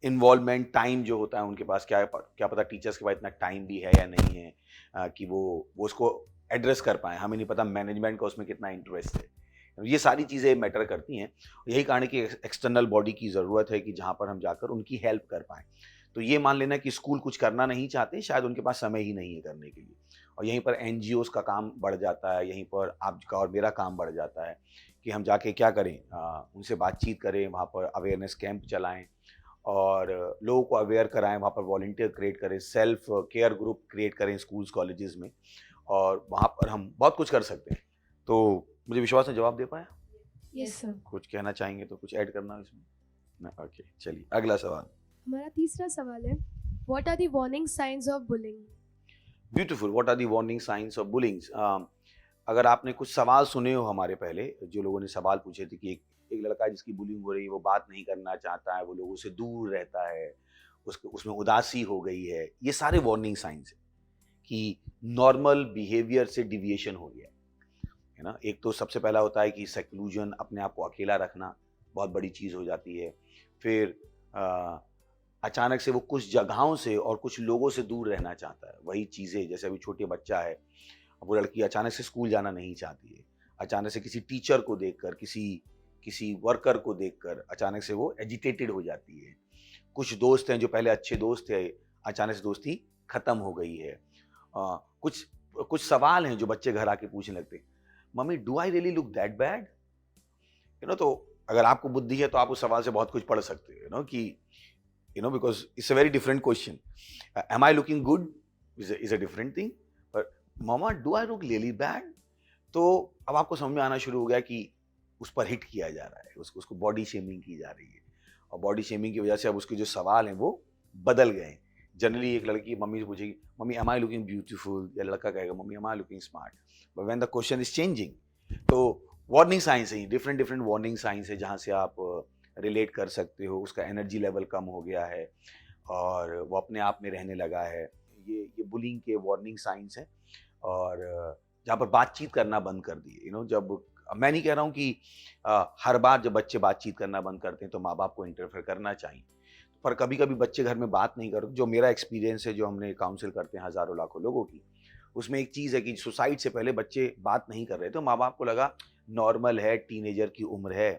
इन्वॉल्वमेंट टाइम जो होता है उनके पास, क्या पता टीचर्स के पास इतना टाइम भी है या नहीं है कि वो उसको एड्रेस कर पाए। हमें नहीं पता मैनेजमेंट का उसमें कितना इंटरेस्ट है। ये सारी चीज़ें मैटर करती हैं। यही कारण है कि एक्सटर्नल बॉडी की ज़रूरत है कि जहाँ पर हम जाकर उनकी हेल्प कर पाएँ। तो ये मान लेना कि स्कूल कुछ करना नहीं चाहते, शायद उनके पास समय ही नहीं है करने के लिए, और यहीं पर NGOs का काम बढ़ जाता है, यहीं पर आपका और मेरा काम बढ़ जाता है कि हम जाके क्या करें, उनसे बातचीत करें, वहाँ पर अवेयरनेस कैंप चलाएं, और लोगों को अवेयर कराएं, वहाँ पर वॉलंटियर क्रिएट करें, सेल्फ केयर ग्रुप क्रिएट करें स्कूल्स कॉलेजेस में, और वहाँ पर हम बहुत कुछ कर सकते हैं। तो मुझे विश्वास है जवाब दे पाया। Yes sir. कुछ कहना चाहेंगे तो कुछ ऐड करना है इसमें ना? ओके, चलिए अगला सवाल। हमारा तीसरा सवाल है, what are the warning signs of bullying? Beautiful. What are the warning signs of bullying? अगर आपने कुछ सवाल सुने हो हमारे पहले, जो लोगों ने सवाल पूछे थे कि एक लड़का है जिसकी बुलिंग हो रही है, वो बात नहीं करना चाहता है, वो लोगों से दूर रहता है, उसमें उदासी हो गई है, ये सारे वार्निंग साइंस है कि नॉर्मल बिहेवियर से डिविएशन हो गया है ना। एक तो सबसे पहला होता है कि सेक्लूजन, अपने आप को अकेला रखना, बहुत बड़ी चीज़ हो जाती है। फिर अचानक से वो कुछ जगहों से और कुछ लोगों से दूर रहना चाहता है। वही चीज़ें, जैसे अभी छोटे बच्चा है, वो लड़की अचानक से स्कूल जाना नहीं चाहती है, अचानक से किसी टीचर को देखकर, किसी वर्कर को देखकर अचानक से वो एजिटेटेड हो जाती है। कुछ दोस्त हैं जो पहले अच्छे दोस्त थे, अचानक से दोस्ती खत्म हो गई है। कुछ सवाल हैं जो बच्चे घर आके पूछने लगते हैं, mummy do I really look that bad? तो अगर आपको बुद्धि है तो आप उस सवाल से बहुत कुछ पढ़ सकते हो, कि because it's a very different question. Am I looking good? Is a different thing. But Mama, do I look really bad? तो अब आपको समझ में आना शुरू हो गया कि उस पर हिट किया जा रहा है, उसको बॉडी शेमिंग की जा रही है, और बॉडी शेमिंग की वजह से अब उसके जो सवाल हैं वो बदल गए। जनरली एक लड़की मम्मी से पूछेगी, mummy am I looking beautiful, या लड़का कहेगा, mummy am I looking smart. But when the question is changing, तो वार्निंग साइंस है, डिफरेंट वार्निंग साइंस है जहाँ से आप रिलेट कर सकते हो। उसका एनर्जी लेवल कम हो गया है और वो अपने आप में रहने लगा है। ये बुलिंग के वार्निंग साइंस है। और जहाँ पर बातचीत करना बंद कर दिए, जब मैं नहीं कह रहा हूँ कि हर बार जब बच्चे बातचीत करना बंद करते हैं तो माँ बाप को इंटरफेयर करना चाहिए, पर कभी कभी बच्चे घर में बात नहीं करते। जो मेरा एक्सपीरियंस है, जो हमने काउंसिल करते हैं हज़ारों लाखों लोगों की, उसमें एक चीज़ है कि सुसाइड से पहले बच्चे बात नहीं कर रहे थे, तो माँ बाप को लगा नॉर्मल है, टीनेजर की उम्र है,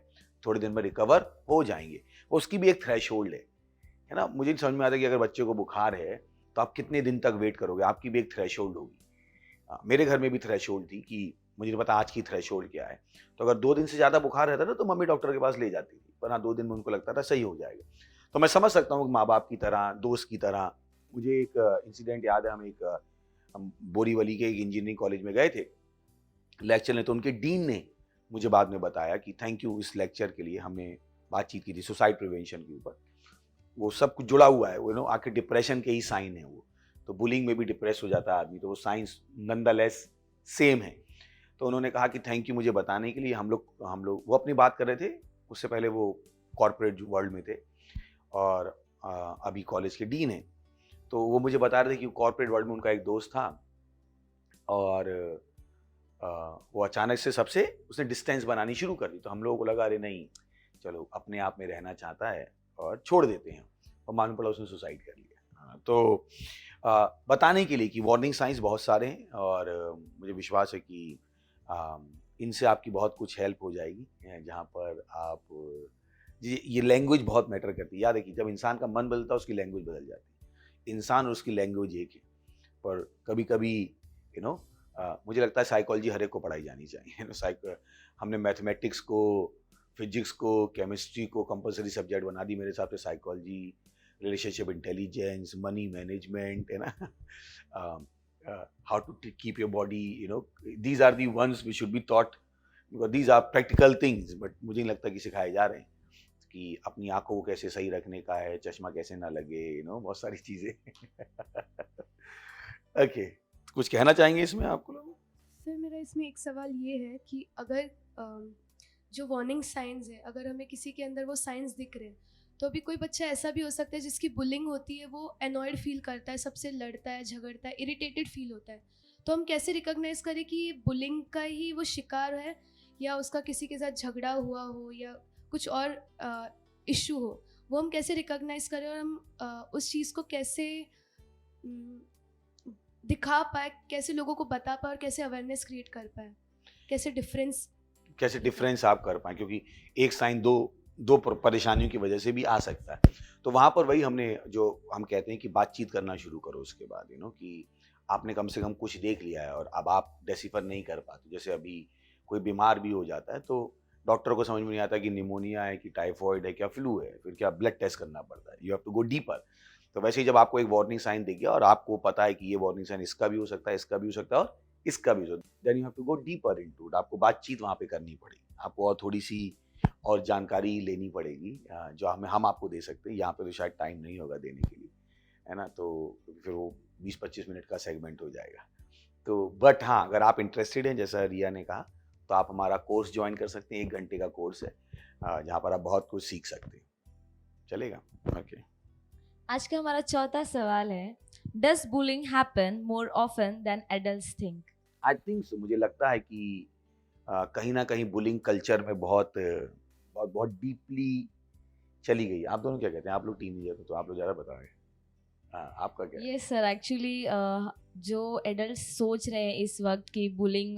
थोड़े दिन में रिकवर हो जाएंगे। उसकी भी एक थ्रेशोल्ड है ना। मुझे नहीं समझ में आता कि अगर बच्चे को बुखार है तो आप कितने दिन तक वेट करोगे, आपकी भी एक थ्रेशोल्ड होगी। मेरे घर में भी थ्रेशोल्ड थी कि मुझे नहीं पता आज की थ्रेशोल्ड क्या है। तो अगर 2 दिन से ज़्यादा बुखार रहता था तो मम्मी डॉक्टर के पास ले जाती थी, पर हाँ 2 दिन में उनको लगता था सही हो जाएगा। तो मैं समझ सकता हूँ माँ बाप की तरह, दोस्त की तरह। मुझे एक इंसिडेंट याद है, हम बोरीवली के एक इंजीनियरिंग कॉलेज में गए थे लेक्चर में, तो उनके डीन ने मुझे बाद में बताया कि थैंक यू इस लेक्चर के लिए, हमने बातचीत की थी सुसाइड प्रिवेंशन के ऊपर। वो सब कुछ जुड़ा हुआ है, वो आके डिप्रेशन के ही साइन है वो। तो बुलिंग में भी डिप्रेस हो जाता है आदमी, तो वो साइंस नंदलेस सेम है। तो उन्होंने कहा कि थैंक यू मुझे बताने के लिए। हम लोग वो अपनी बात कर रहे थे, उससे पहले वो कॉर्पोरेट वर्ल्ड में थे और अभी कॉलेज के डीन हैं। तो वो मुझे बता रहे थे कि कॉर्पोरेट वर्ल्ड में उनका एक दोस्त था और वो अचानक से सबसे उसने डिस्टेंस बनानी शुरू कर दी। तो हम लोगों को लगा अरे नहीं, चलो अपने आप में रहना चाहता है और छोड़ देते हैं, और मालूम पड़ा उसने सुसाइड कर लिया। तो बताने के लिए कि वार्निंग साइंस बहुत सारे हैं, और मुझे विश्वास है कि इनसे आपकी बहुत कुछ हेल्प हो जाएगी। जहाँ पर आप ये लैंग्वेज बहुत मैटर करती है। याद है कि जब इंसान का मन बदलता है उसकी लैंग्वेज बदल जाती है। इंसान और उसकी लैंग्वेज एक है, पर कभी कभी मुझे लगता है साइकोलॉजी हर एक को पढ़ाई जानी चाहिए। हमने मैथमेटिक्स को, फिजिक्स को, केमिस्ट्री को कंपलसरी सब्जेक्ट बना दी। मेरे हिसाब से psychology, relationship intelligence, money management, है ना, how to keep your body, these are the ones we should be taught, because these are practical things. But मुझे नहीं लगता कि सिखाए जा रहे हैं कि अपनी आंखों को कैसे सही रखने का है, चश्मा कैसे ना लगे, बहुत सारी चीज़ें। ओके, कुछ कहना चाहेंगे इसमें आपको लोग? सर मेरा इसमें एक सवाल ये है कि अगर जो वार्निंग साइंस है, अगर हमें किसी के अंदर वो साइंस दिख रहे हैं, तो अभी कोई बच्चा ऐसा भी हो सकता है जिसकी बुलिंग होती है, वो एनॉयड फील करता है, सबसे लड़ता है, झगड़ता है, इरिटेटेड फील होता है। तो हम कैसे रिकॉग्नाइज करें कि ये बुलिंग का ही वो शिकार है, या उसका किसी के साथ झगड़ा हुआ हो, या कुछ और इशू हो, वो हम कैसे रिकॉग्नाइज करें, और हम उस चीज़ को कैसे दिखा पाए, कैसे लोगों को बता पाए, और कैसे अवेयरनेस क्रिएट कर पाए, कैसे डिफरेंस आप कर पाए, क्योंकि एक साइन दो परेशानियों की वजह से भी आ सकता है। तो वहाँ पर वही हमने, जो हम कहते हैं कि बातचीत करना शुरू करो उसके बाद, कि आपने कम से कम कुछ देख लिया है और अब आप डेसिफर नहीं कर पाते। जैसे अभी कोई बीमार भी हो जाता है तो डॉक्टर को समझ में नहीं आता कि निमोनिया है कि टाइफॉइड है क्या फ्लू है, फिर क्या ब्लड टेस्ट करना पड़ता है, you have to go deeper. तो वैसे ही जब आपको एक वार्निंग साइन दिख गया और आपको पता है कि ये वार्निंग साइन इसका भी हो सकता है, इसका भी हो सकता है और इसका भी हो सकता है, then you have to go deeper into it. आपको बातचीत वहाँ पे करनी पड़ेगी, आपको और थोड़ी सी और जानकारी लेनी पड़ेगी जो हम आपको दे सकते हैं। यहाँ पे तो शायद टाइम नहीं होगा देने के लिए, है ना, तो फिर वो 20-25 मिनट का सेगमेंट हो जाएगा। तो बट हाँ, अगर आप इंटरेस्टेड हैं जैसा रिया ने कहा, तो आप हमारा कोर्स ज्वाइन कर सकते हैं। 1 घंटे का कोर्स है जहाँ पर आप बहुत कुछ सीख सकते हैं। चलेगा? ओके। आज का हमारा चौथा सवाल है, does bullying happen more often than adults think? I think so. मुझे लगता है कि कहीं ना कहीं बुलिंग कल्चर में बहुत बहुत बहुत डीपली चली गई। आप दोनों क्या कहते हैं? आप लोग टीनेजर हो तो आप लोग ज़्यादा बताओगे। हाँ, आपका क्या है? यस सर, एक्चुअली जो एडल्ट्स सोच रहे हैं इस वक्त कि बुलिंग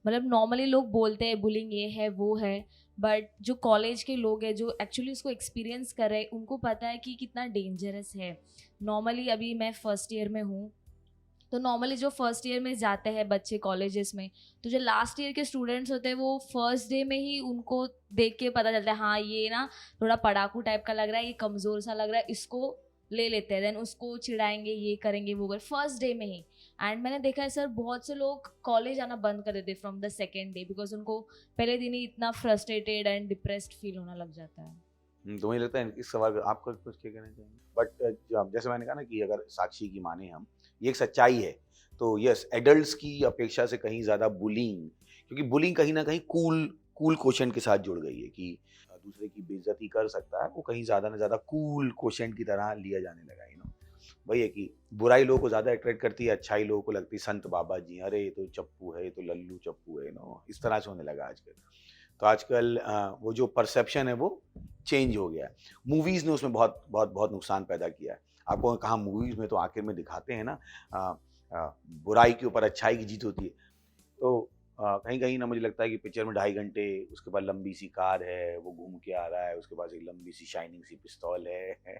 मतलब नॉर्मली लोग बोलते हैं बुलिंग ये है वो है, बट जो कॉलेज के लोग हैं जो एक्चुअली उसको एक्सपीरियंस कर रहे हैं उनको पता है कि कितना डेंजरस है। नॉर्मली अभी मैं फर्स्ट ईयर में हूँ, तो नॉर्मली जो फर्स्ट ईयर में जाते हैं बच्चे कॉलेजेस में, तो जो लास्ट ईयर के स्टूडेंट्स होते हैं वो फर्स्ट डे में ही उनको देख के पता चलता है हाँ ये ना थोड़ा पढ़ाकू टाइप का लग रहा है, ये कमज़ोर सा लग रहा है, इसको ले लेते हैं, देन उसको चिढ़ाएंगे, ये करेंगे वो करेंगे फर्स्ट डे में ही। एंड मैंने देखा है सर बहुत से लोग कॉलेज आना बंद कर देते from the second day, because उनको पहले दिन ही इतना फ्रस्ट्रेटेड एंड डिप्रेस्ड फील होना लग जाता है। तो मुझे लगता है इस सवाल का आपका कुछ क्या कहना चाहेंगे? बट जैसे मैंने कहा ना कि अगर साक्षी की माने हम, ये एक सच्चाई है। तो यस, एडल्ट्स की अपेक्षा से कहीं ज़्यादा बुलिंग, क्योंकि बुलिंग कहीं ना कहीं कूल क्वेश्चन के साथ जुड़ गई है कि दूसरे की बेइज्जती कर सकता है, वो कहीं ज़्यादा ना ज़्यादा कूल क्वेश्चन की तरह लिया जाने लगा है। वही है कि बुराई लोगों को ज़्यादा अट्रैक्ट करती है, अच्छाई लोगों को लगती है संत बाबा जी, अरे ये तो चप्पू है, ये तो लल्लू चप्पू है, इस तरह से होने लगा आजकल। तो आजकल वो जो परसेप्शन है वो चेंज हो गया है। मूवीज़ ने उसमें बहुत बहुत बहुत नुकसान पैदा किया है। आपको कहा मूवीज़ में तो आखिर में दिखाते हैं ना बुराई के ऊपर अच्छाई की जीत होती है। तो कहीं कहीं ना मुझे लगता है कि पिक्चर में 2.5 घंटे, उसके बाद लंबी सी कार है, वो घूम के आ रहा है, उसके पास एक लंबी सी शाइनिंग सी पिस्तौल है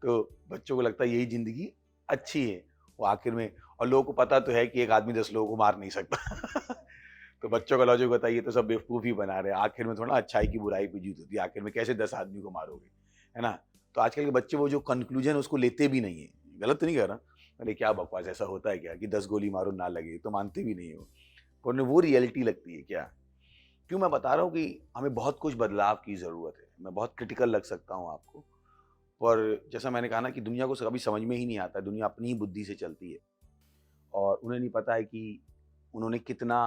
तो बच्चों को लगता है यही ज़िंदगी अच्छी है वो आखिर में, और लोगों को पता तो है कि एक आदमी 10 लोगों को मार नहीं सकता तो बच्चों का लॉजिक बताइए, तो सब बेवकूफ़ी बना रहे हैं। आखिर में थोड़ा अच्छाई की बुराई पे जीत होती है, आखिर में कैसे 10 आदमी को मारोगे, है ना। तो आजकल के बच्चे वो जो कंक्लूजन उसको लेते भी नहीं है। गलत तो नहीं कह रहा, अरे क्या बकवास, ऐसा होता है क्या कि 10 गोली मारो ना लगे, तो मानते भी नहीं हो, पर उन्हें वो रियलिटी लगती है क्या। क्यों मैं बता रहा हूँ कि हमें बहुत कुछ बदलाव की ज़रूरत है। मैं बहुत क्रिटिकल लग सकता हूँ आपको, पर जैसा मैंने कहा ना कि दुनिया को कभी समझ में ही नहीं आता, दुनिया अपनी ही बुद्धि से चलती है और उन्हें नहीं पता है कि उन्होंने कितना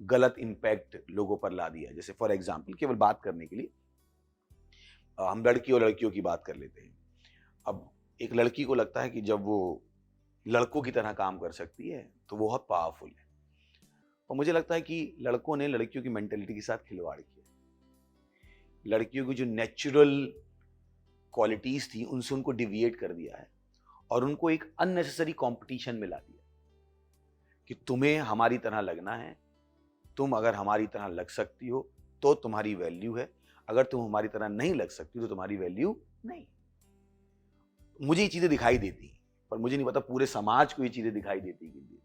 गलत इम्पैक्ट लोगों पर ला दिया है। जैसे फॉर एग्जाम्पल, केवल बात करने के लिए हम लड़की और लड़कियों की बात कर लेते हैं। अब एक लड़की को लगता है कि जब वो लड़कों की तरह काम कर सकती है तो वो बहुत पावरफुल है, और मुझे लगता है कि लड़कों ने लड़कियों की मेंटेलिटी के साथ खिलवाड़ किया। लड़कियों की जो नेचुरल क्वालिटीज़ थी उनसे उनको डिविएट कर दिया है और उनको एक अननेसेसरी कंपटीशन में ला दिया कि तुम्हें हमारी तरह लगना है, तुम अगर हमारी तरह लग सकती हो तो तुम्हारी वैल्यू है, अगर तुम हमारी तरह नहीं लग सकती तो तुम्हारी वैल्यू नहीं। मुझे ये चीज़ें दिखाई देती, पर मुझे नहीं पता पूरे समाज को ये चीज़ें दिखाई देती कि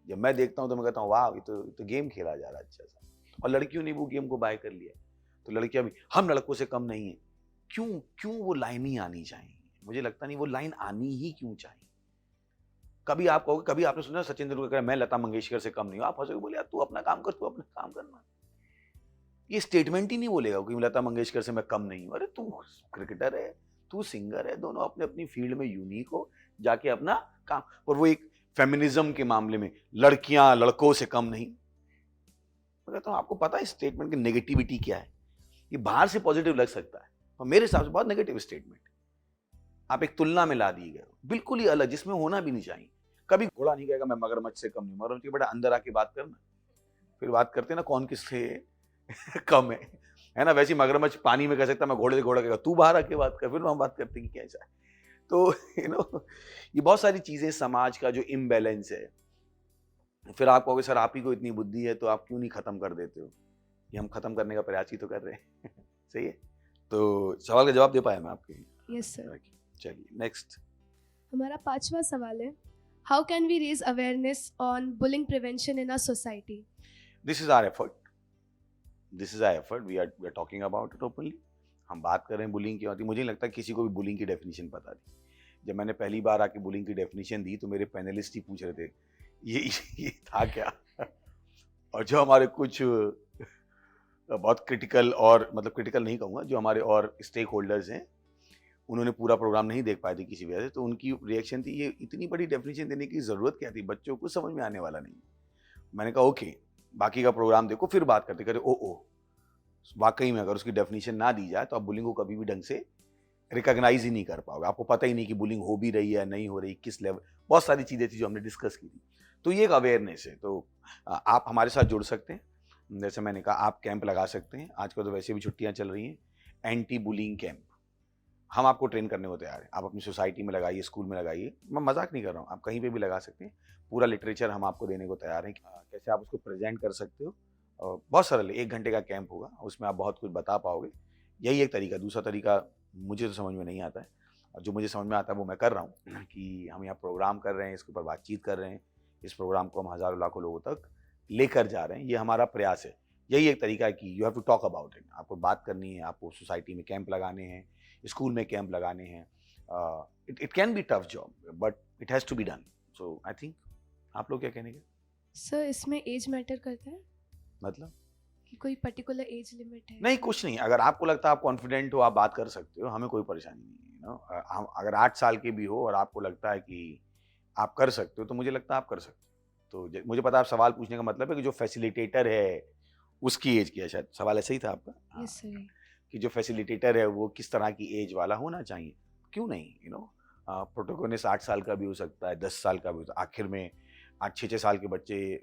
जब मैं देखता हूँ तो मैं कहता हूँ वाह, ये तो गेम खेला जा रहा है अच्छा सा, और लड़कियों ने वो गेम को बाय कर लिया। तो लड़कियां भी हम लड़कों से कम नहीं है। क्यों वो लाइन ही आनी चाहिए? मुझे लगता नहीं वो लाइन आनी ही क्यों चाहिए। कभी आप कहोगे, कभी आपने सुना सचिन तेंदुलकर मैं लता मंगेशकर से कम नहीं हूँ, आप हंसोगे, बोले यार तू अपना काम कर, तू अपना काम करना। ये स्टेटमेंट ही नहीं बोलेगा कि लता मंगेशकर से मैं कम नहीं हूँ। अरे तू क्रिकेटर है, तू सिंगर है, दोनों अपने अपनी फील्ड में यूनिक हो, जाके अपना काम। और वो एक फेमिनिज्म के मामले में लड़कियां लड़कों से कम नहीं। मैं कहता हूं आपको पता है स्टेटमेंट की नेगेटिविटी क्या है? ये बाहर से पॉजिटिव लग सकता है और मेरे हिसाब से बहुत नेगेटिव स्टेटमेंट। आप एक तुलना में ला दिए गए बिल्कुल ही अलग, जिसमें होना भी नहीं चाहिए। कभी घोड़ा नहीं कहेगा मैं मगरमच्छ से कम नहीं, मगरमच्छ के बेटा अंदर आके बात करना, फिर बात करते ना कौन किससे कम है ना। वैसे मगरमच्छ पानी में कह सकता मैं घोड़े से, घोड़ा कहेगा तू बाहर आके बात कर, फिर हम बात करते हैं कि कैसा है। तो ये बहुत सारी चीजें, समाज का जो इम्बैलेंस है। फिर आप कहोगे सर आप ही को इतनी बुद्धि है तो आप क्यों नहीं खत्म कर देते हो? ये हम खत्म करने का प्रयास ही तो कर रहे हैं सही है। तो सवाल का जवाब दे पाया मैं आपके? Yes sir. चलिए नेक्स्ट। हमारा 5वां सवाल है, how can we raise awareness on bullying prevention in our society? This is our effort. This is our effort, we are talking about it openly. हम बात कर रहे हैं बुलिंग की होती। मुझे नहीं लगता किसी को भी बुलिंग की डेफिनेशन पता थी। जब मैंने पहली बार आके बुलिंग की डेफिनेशन दी तो मेरे पैनलिस्ट ही पूछ रहे थे ये था क्या। और जो हमारे कुछ बहुत क्रिटिकल, और मतलब क्रिटिकल नहीं कहूँगा, जो हमारे और स्टेक होल्डर्स हैं, उन्होंने पूरा प्रोग्राम नहीं देख पाए थे किसी वजह से, तो उनकी रिएक्शन थी ये इतनी बड़ी डेफिनेशन देने की ज़रूरत क्या थी, बच्चों को समझ में आने वाला नहीं। मैंने कहा ओके, बाकी का प्रोग्राम देखो फिर बात करते। करे ओ वाकई में अगर उसकी डेफिनेशन ना दी जाए तो आप बुलिंग को कभी भी ढंग से रिकॉग्नाइज ही नहीं कर पाओगे। आपको पता ही नहीं कि बुलिंग हो भी रही है नहीं हो रही, किस लेवल, बहुत सारी चीज़ें थी जो हमने डिस्कस की थी। तो ये एक अवेयरनेस है। तो आप हमारे साथ जुड़ सकते हैं। जैसे मैंने कहा, आप कैंप लगा सकते हैं। आजकल तो वैसे भी छुट्टियां चल रही हैं, एंटी बुलिंग कैंप हम आपको ट्रेन करने को तैयार हैं। आप अपनी सोसाइटी में लगाइए, स्कूल में लगाइए, मैं मजाक नहीं कर रहा हूँ, आप कहीं पे भी लगा सकते हैं। पूरा लिटरेचर हम आपको देने को तैयार हैं, कैसे आप उसको प्रेजेंट कर सकते हो। बहुत सरल है, 1 घंटे का कैंप होगा, उसमें आप बहुत कुछ बता पाओगे। यही एक तरीका। दूसरा तरीका मुझे तो समझ में नहीं आता है, और जो मुझे समझ में आता है वो मैं कर रहा हूँ कि हम यहाँ प्रोग्राम कर रहे हैं, इसके ऊपर बातचीत कर रहे हैं, इस प्रोग्राम को हम हज़ारों लाखों लोगों तक लेकर जा रहे हैं। ये हमारा प्रयास है। यही एक तरीका है कि you have to talk about it. आपको बात करनी है, आपको सोसाइटी में कैंप लगाने हैं, स्कूल में कैंप लगाने हैं। It can be tough job but it has to be done. So I think, आप लोग क्या कहने के? सर इसमें एज मैटर करता है मतलब कि कोई पर्टिकुलर एज लिमिट है? नहीं, कुछ नहीं। अगर आपको लगता है आप कॉन्फिडेंट हो, आप बात कर सकते हो, हमें कोई परेशानी नहीं है। हम अगर 8 साल के भी हो और आपको लगता है कि आप कर सकते हो, तो मुझे लगता है आप कर सकते हो। तो मुझे पता है आप सवाल पूछने का मतलब है कि जो फैसिलिटेटर है उसकी एज क्या है, शायद सवाल ऐसा ही था आपका। हाँ, यस सर। कि जो फैसिलिटेटर है वो किस तरह की एज वाला होना चाहिए। क्यों नहीं, प्रोटोकॉनिस्ट 8 साल का भी हो सकता है, 10 साल का भी हो सकता है। आखिर में 6-6 साल के बच्चे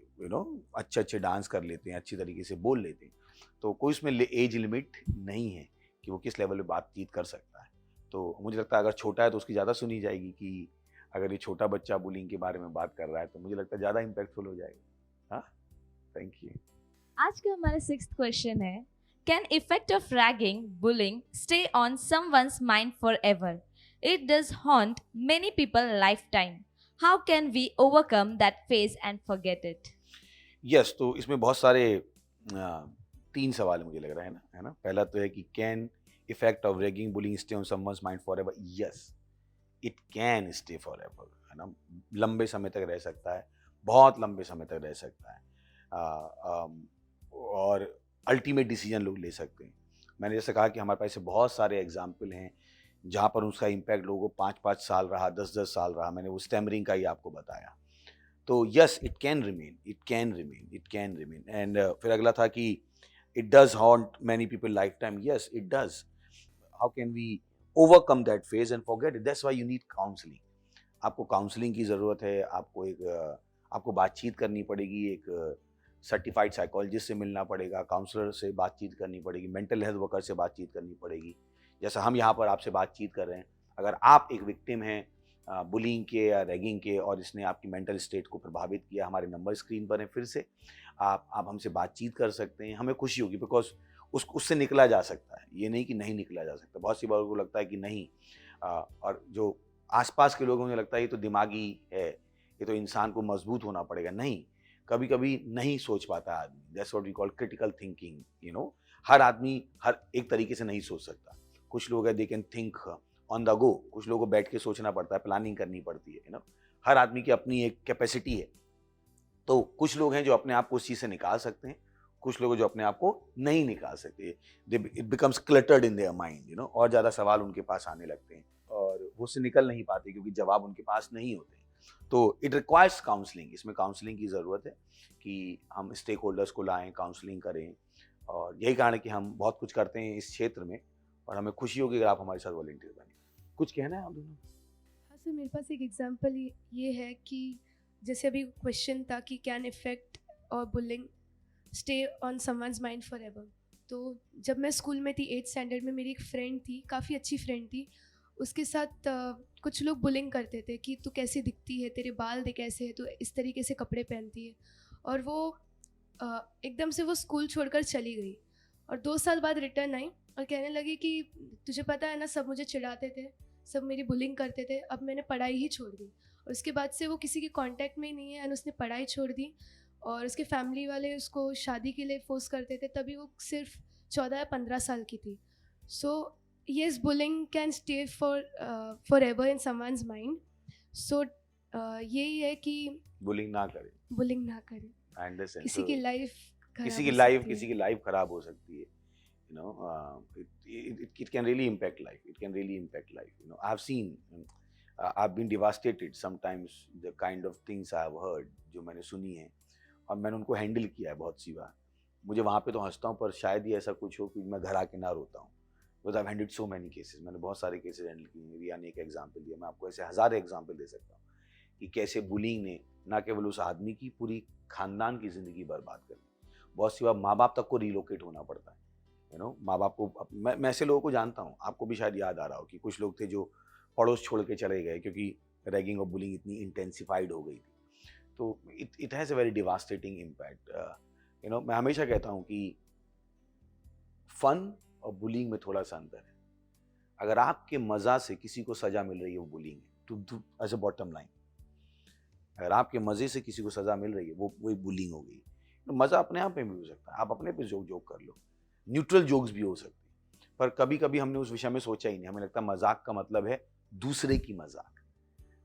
अच्छे डांस कर लेते हैं, अच्छी तरीके से बोल लेते हैं। तो कोई उसमें एज लिमिट नहीं है कि वो किस लेवल पे बातचीत कर सकता है। तो मुझे लगता है अगर छोटा है तो उसकी ज़्यादा सुनी जाएगी, कि अगर ये छोटा बच्चा बुलिंग के बारे में बात कर रहा है तो मुझे लगता है ज़्यादा इम्पैक्टफुल हो जाएगा। हाँ, थैंक यू। आज का हमारा 6th क्वेश्चन है, can effect of ragging bullying stay on someone's mind forever? It does haunt many people life time. How can we overcome that phase and forget it? Yes, तो इसमें बहुत सारे 3 सवाल मुझे लग रहा है ना। पहला तो है कि can effect of ragging bullying stay on someone's mind forever? Yes, it can stay forever, है ना। लंबे समय तक रह सकता है, बहुत लंबे समय तक रह सकता है। और अल्टीमेट डिसीजन लोग ले सकते हैं। मैंने जैसे कहा कि हमारे पास ऐसे बहुत सारे एग्जाम्पल हैं जहाँ पर उसका इम्पैक्ट लोगों को 5-5 साल रहा, 10-10 साल रहा। मैंने वो स्टैमरिंग का ही आपको बताया। तो yes, it can remain. And फिर अगला था कि it does haunt many people life time. Yes, it does. How can we overcome that phase and forget it? That's why you need counselling. आपको काउंसलिंग की ज़रूरत है। आपको बातचीत करनी पड़ेगी, एक सर्टिफाइड साइकोलॉजिस्ट से मिलना पड़ेगा, काउंसलर से बातचीत करनी पड़ेगी, मेंटल हेल्थ वर्कर से बातचीत करनी पड़ेगी। जैसा हम यहाँ पर आपसे बातचीत कर रहे हैं, अगर आप एक विक्टिम हैं बुलिंग के या रैगिंग के और इसने आपकी मेंटल स्टेट को प्रभावित किया, हमारे नंबर स्क्रीन पर हैं, फिर से आप हमसे बातचीत कर सकते हैं। हमें खुशी होगी, बिकॉज उससे निकला जा सकता है। ये नहीं कि नहीं निकला जा सकता। बहुत सी बार को लगता है कि नहीं, और जो आसपास के लोगों को लगता है ये तो दिमागी है, ये तो इंसान को मजबूत होना पड़ेगा। नहीं, कभी कभी नहीं सोच पाता आदमी। That's what we call critical thinking. हर आदमी हर एक तरीके से नहीं सोच सकता। कुछ लोग हैं they can think on the go, कुछ लोगों को बैठ के सोचना पड़ता है, प्लानिंग करनी पड़ती है। हर आदमी की अपनी एक कैपेसिटी है। तो कुछ लोग हैं जो अपने आप को उस चीज़ से निकाल सकते हैं, कुछ लोग जो अपने आप को नहीं निकाल सकते। It becomes cluttered in their mind, और ज़्यादा सवाल उनके पास आने लगते हैं और वो उससे निकल नहीं पाते क्योंकि जवाब उनके पास नहीं होते। तो इट रिक्वायर्स काउंसलिंग। इसमें काउंसलिंग की ज़रूरत है कि हम स्टेक होल्डर्स को लाएं, काउंसलिंग करें। और यही कारण है कि हम बहुत कुछ करते हैं इस क्षेत्र में, और हमें खुशी होगी अगर आप हमारे साथ वॉलंटियर बने। कुछ कहना है आप दोनों? हाँ सर, मेरे पास एक एग्जांपल ये है कि जैसे अभी क्वेश्चन था कि कैन इफेक्ट और bullying stay on someone's mind forever. तो जब मैं स्कूल में थी 8th स्टैंडर्ड में, मेरी एक फ्रेंड थी, काफ़ी अच्छी फ्रेंड थी। उसके साथ कुछ लोग बुलिंग करते थे कि तू कैसी दिखती है, तेरे बाल देख कैसे है, तू इस तरीके से कपड़े पहनती है। और वो एकदम से वो स्कूल छोड़कर चली गई और 2 साल बाद रिटर्न आई और कहने लगी कि तुझे पता है ना, सब मुझे चिढ़ाते थे, सब मेरी बुलिंग करते थे, अब मैंने पढ़ाई ही छोड़ दी। और उसके बाद से वो किसी के कांटेक्ट में ही नहीं है एंड उसने पढ़ाई छोड़ दी। और उसके फैमिली वाले उसको शादी के लिए फोर्स करते थे, तभी वो सिर्फ 14 या 15 साल की थी. So yes, bullying can stay forever in someone's mind. So यही है कि बुलिंग ना करें. बुलिंग ना करें. I understand. किसी So, की लाइफ किसी की लाइफ खराब हो सकती है. You know, it can really impact life. It can really impact life. You know, I've seen, I've been devastated sometimes. The kind of things I've heard, जो मैंने सुनी है और मैंने उनको हैंडल किया है बहुत सी बार. मुझे वहाँ पे तो हंसता हूँ, पर शायद ही ऐसा कुछ हो कि मैं घर आके ना रोता हूँ. Because I've handled so many cases. मैंने बहुत सारे केसेस हैंडल किए हैं. रिया ने एक एग्जाम्पल दिया, मैं आपको ऐसे हज़ार एग्जाम्पल दे सकता हूँ कि कैसे बुलिंग ने ना केवल उस आदमी की, पूरी खानदान की ज़िंदगी बर्बाद कर दी. बहुत सी बार माँ बाप तक को रिलोकेट होना पड़ता है. यू नो, माँ बाप को, मैं ऐसे लोगों को जानता हूँ, आपको भी शायद याद आ रहा हो कि कुछ लोग थे जो पड़ोस छोड़ के चले गए क्योंकि रैगिंग और बुलिंग इतनी इंटेंसिफाइड हो गई थी. तो it has a very devastating impact. You know, मैं हमेशा कहता हूँ कि फन और बुलिंग में थोड़ा सा अंतर है. अगर आपके मज़ा से किसी को सज़ा मिल रही है, वो बुलिंग है, to as a bottom line. अगर आपके मज़े से किसी को सज़ा मिल रही है, वो बुलिंग हो गई. तो मज़ा अपने आप में भी हो सकता है, आप अपने पे जोक कर लो, न्यूट्रल जोक्स भी हो सकती है. पर कभी कभी हमने उस विषय में सोचा ही नहीं. हमें लगता है मजाक का मतलब है दूसरे की मजाक.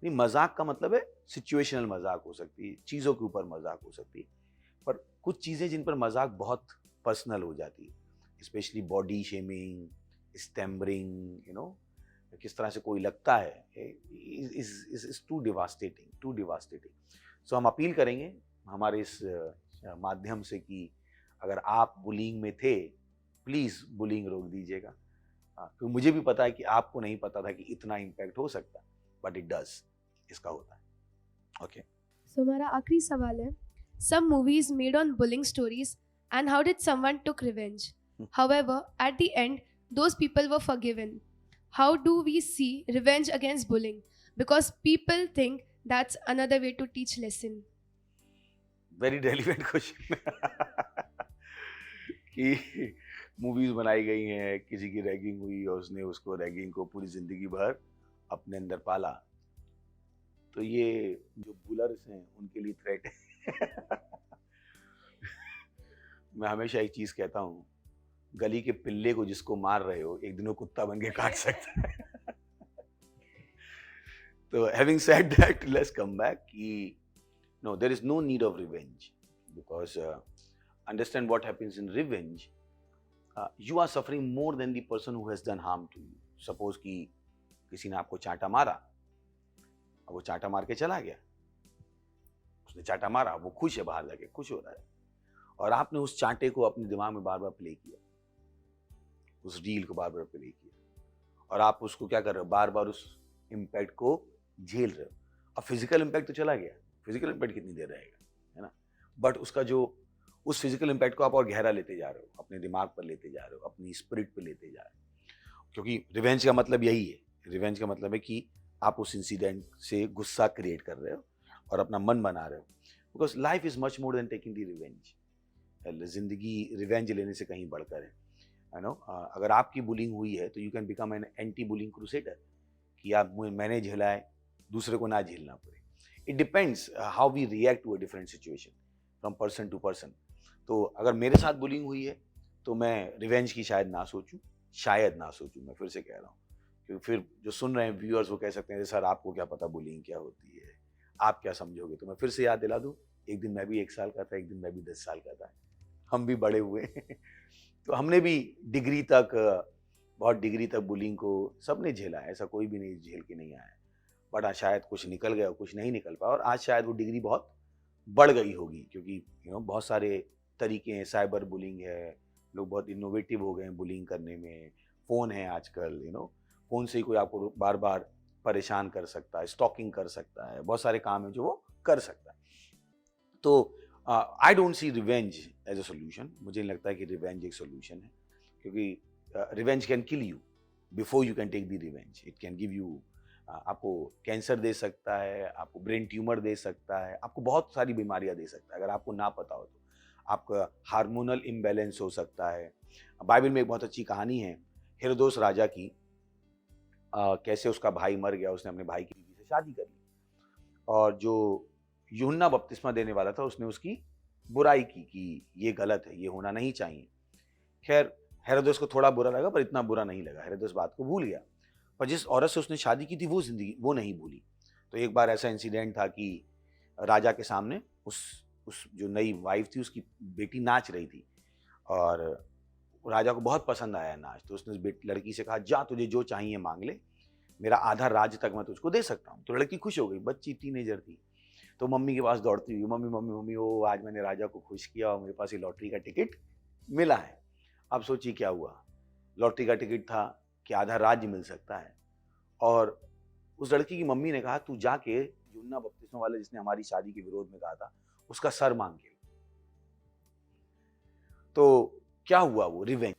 नहीं, मजाक का मतलब है सिचुएशनल मजाक हो सकती है, चीज़ों के ऊपर मजाक हो सकती है. पर कुछ चीज़ें जिन पर मजाक बहुत पर्सनल हो जाती है, specially body shaming, stammering, you know, किस तरह से कोई लगता है, इज टू डिवास्टेटिंग. सो हम अपील करेंगे हमारे इस माध्यम से कि अगर आप बुलिंग में थे, प्लीज़ बुलिंग रोक दीजिएगा. क्योंकि मुझे भी पता है कि आपको नहीं पता था कि इतना इम्पैक्ट हो सकता है, बट इट डज, इसका होता है. ओके, सो हमारा आखिरी सवाल है, some movies made on bullying stories and how did someone took revenge. However, at the end, those people were forgiven. How do we see revenge against bullying? Because people think that's another way to teach lesson. Very relevant question. कि मूवीज बनाई गई हैं, किसी की रैगिंग हुई और उसने उसको रैगिंग को पूरी जिंदगी भर अपने अंदर पाला, तो ये जो बुलर्स हैं उनके लिए थ्रेट है. मैं हमेशा एक चीज कहता हूँ, गली के पिल्ले को जिसको मार रहे हो, एक दिन वो कुत्ता बन के काट सकता है. तो having said that, let's come back कि no, there is no need of revenge, because understand what happens in revenge. You are suffering more than the person who has done harm to you. Suppose कि किसी ने आपको चांटा मारा, अब वो चांटा मार के चला गया, उसने चांटा मारा, वो खुश है, बाहर जाके खुश हो रहा है, और आपने उस चांटे को अपने दिमाग में बार बार प्ले किया, उस रील को बार बार प्ले किया, और आप उसको क्या कर रहे हो, बार बार उस इम्पैक्ट को झेल रहे हो. अब फिजिकल इम्पैक्ट तो चला गया, फिजिकल इम्पैक्ट कितनी देर रहेगा, है ना, बट उसका जो उस फिजिकल इम्पैक्ट को आप और गहरा लेते जा रहे हो, अपने दिमाग पर लेते जा रहे हो, अपनी स्पिरिट पर लेते जा रहे हो. क्योंकि रिवेंज का मतलब यही है. रिवेंज का मतलब है कि आप उस इंसिडेंट से गुस्सा क्रिएट कर रहे हो और अपना मन बना रहे हो. Because life is much more than taking the revenge. जिंदगी रिवेंज लेने से कहीं बढ़कर है. यू नो, अगर आपकी बुलिंग हुई है तो you can become an anti bullying crusader, कि आप मैंने झेला है, दूसरे को ना झेलना पड़े. It depends how we react to a different situation from person to person. तो अगर मेरे साथ बुलिंग हुई है तो मैं रिवेंज की शायद ना सोचूं, मैं फिर से कह रहा हूँ, क्योंकि फिर जो सुन रहे हैं व्यूअर्स वो कह सकते हैं सर आपको क्या पता बुलिंग क्या होती है, आप क्या समझोगे. तो मैं फिर से याद दिला दूँ, एक दिन मैं भी 1 साल का था, एक दिन मैं भी 10 साल का था, हम भी बड़े हुए. तो हमने भी बहुत डिग्री तक बुलिंग को सबने झेला है, ऐसा कोई भी नहीं झेल के नहीं आया. बट आज शायद कुछ निकल गया, कुछ नहीं निकल पाया, और आज शायद वो डिग्री बहुत बढ़ गई होगी, क्योंकि यू नो बहुत सारे तरीके हैं. साइबर बुलिंग है, लोग बहुत इनोवेटिव हो गए हैं बुलिंग करने में. फ़ोन है आजकल, यू नो, फ़ोन से ही कोई आपको बार बार परेशान कर सकता है, स्टॉकिंग कर सकता है, बहुत सारे काम हैं जो वो कर सकता है. तो I don't see revenge as a solution. मुझे नहीं लगता है कि रिवेंज एक सोल्यूशन है, क्योंकि revenge can kill you before you can take the revenge. It can give you, आपको कैंसर दे सकता है, आपको ब्रेन ट्यूमर दे सकता है, आपको बहुत सारी बीमारियां दे सकता है अगर आपको ना पता हो तो. आपका हार्मोनल इम्बैलेंस हो सकता है. बाइबल में एक बहुत अच्छी कहानी है हेरोदोस राजा की, कैसे उसका भाई मर गया, उसने अपने भाई की बीवी से शादी कर ली, और जो यूहन्ना बपतिस्मा देने वाला था उसने उसकी बुराई की कि ये गलत है, ये होना नहीं चाहिए। खैर हेरोदेस को थोड़ा बुरा लगा, पर इतना बुरा नहीं लगा। हेरोदेस बात को भूल गया, पर जिस औरत से उसने शादी की थी वो जिंदगी वो नहीं भूली। तो एक बार ऐसा इंसिडेंट था कि राजा के सामने उस जो नई वाइफ थी उसकी बेटी नाच रही थी, और राजा को बहुत पसंद आया नाच। तो उसने उस लड़की से कहा, जा तुझे जो चाहिए मांग ले, मेरा आधा राज्य तक मैं तुझको दे सकता हूँ। तो लड़की खुश हो गई, बच्ची टीनेजर थी। तो मम्मी के पास दौड़ती हुई, मम्मी मम्मी मम्मी, ओ आज मैंने राजा को खुश किया और मेरे पास ये लॉटरी का टिकट मिला है। अब सोचिए क्या हुआ, लॉटरी का टिकट था कि आधा राज्य मिल सकता है। और उस लड़की की मम्मी ने कहा, तू जाके यूहन्ना बपतिस्मा वाले जिसने हमारी शादी के विरोध में कहा था उसका सर मांग के। तो क्या हुआ, वो रिवेंज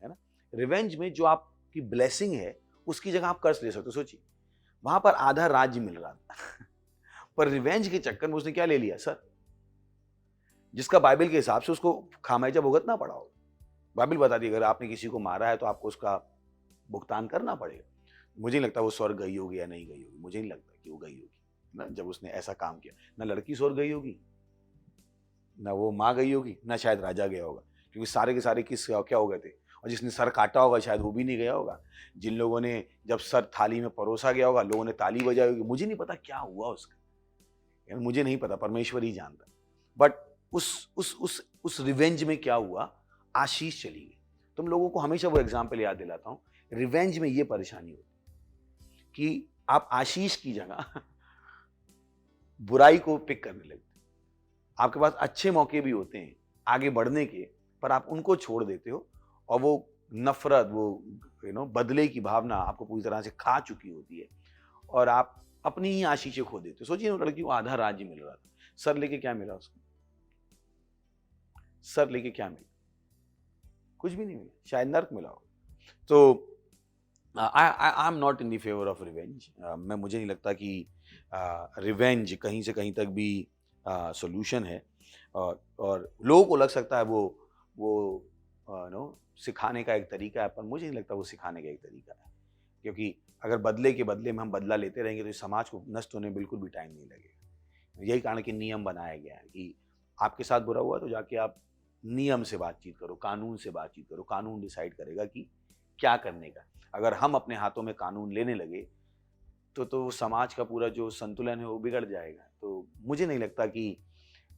है ना। रिवेंज में जो आपकी ब्लेसिंग है उसकी जगह आप कर्ज ले सकते हो। सोचिए, वहां पर आधा राज्य मिल रहा था पर रिवेंज के चक्कर में उसने क्या ले लिया, सर, जिसका बाइबल के हिसाब से उसको खामियाजा भुगतना पड़ा हो। बाइबल बताती है अगर आपने किसी को मारा है तो आपको उसका भुगतान करना पड़ेगा। मुझे नहीं लगता वो स्वर्ग गई होगी या नहीं गई होगी, मुझे नहीं लगता कि वो गई होगी ना, जब उसने ऐसा काम किया। ना लड़की स्वर्ग गई होगी, ना वो माँ गई होगी, ना शायद राजा गया होगा, क्योंकि सारे के सारे किस क्या हो गए थे। और जिसने सर काटा होगा शायद वो भी नहीं गया होगा। जिन लोगों ने जब सर थाली में परोसा गया होगा, लोगों ने ताली बजाई होगी। मुझे नहीं पता क्या हुआ उसका, यानी मुझे नहीं पता, परमेश्वर ही जानता। बट उस रिवेंज में क्या हुआ, आशीष चली गई। तुम लोगों को हमेशा वो एग्जाम्पल याद दिलाता हूं, रिवेंज में ये परेशानी होती कि आप आशीष की जगह बुराई को पिक करने लगते। आपके पास अच्छे मौके भी होते हैं आगे बढ़ने के, पर आप उनको छोड़ देते हो, और वो नफरत, वो बदले की भावना आपको पूरी तरह से खा चुकी होती है, और आप अपनी ही आशीषें खो देते हो। सोचिए, लड़की को आधा राज्य मिल रहा था, सर लेके क्या मिला उसको, सर लेके क्या मिला, कुछ भी नहीं मिला, शायद नर्क मिला हो। तो I am not in the favour of revenge. मुझे नहीं लगता कि रिवेंज कहीं से कहीं तक भी सॉल्यूशन है, और लोगों को लग सकता है वो सिखाने का एक तरीका है, पर मुझे नहीं लगता वो सिखाने का एक तरीका है। क्योंकि अगर बदले के बदले में हम बदला लेते रहेंगे तो इस समाज को नष्ट होने बिल्कुल भी टाइम नहीं लगेगा। यही कारण कि नियम बनाया गया है कि आपके साथ बुरा हुआ तो जाके आप नियम से बातचीत करो, कानून से बातचीत करो। कानून डिसाइड करेगा कि क्या करने का। अगर हम अपने हाथों में कानून लेने लगे तो समाज का पूरा जो संतुलन है वो बिगड़ जाएगा। तो मुझे नहीं लगता कि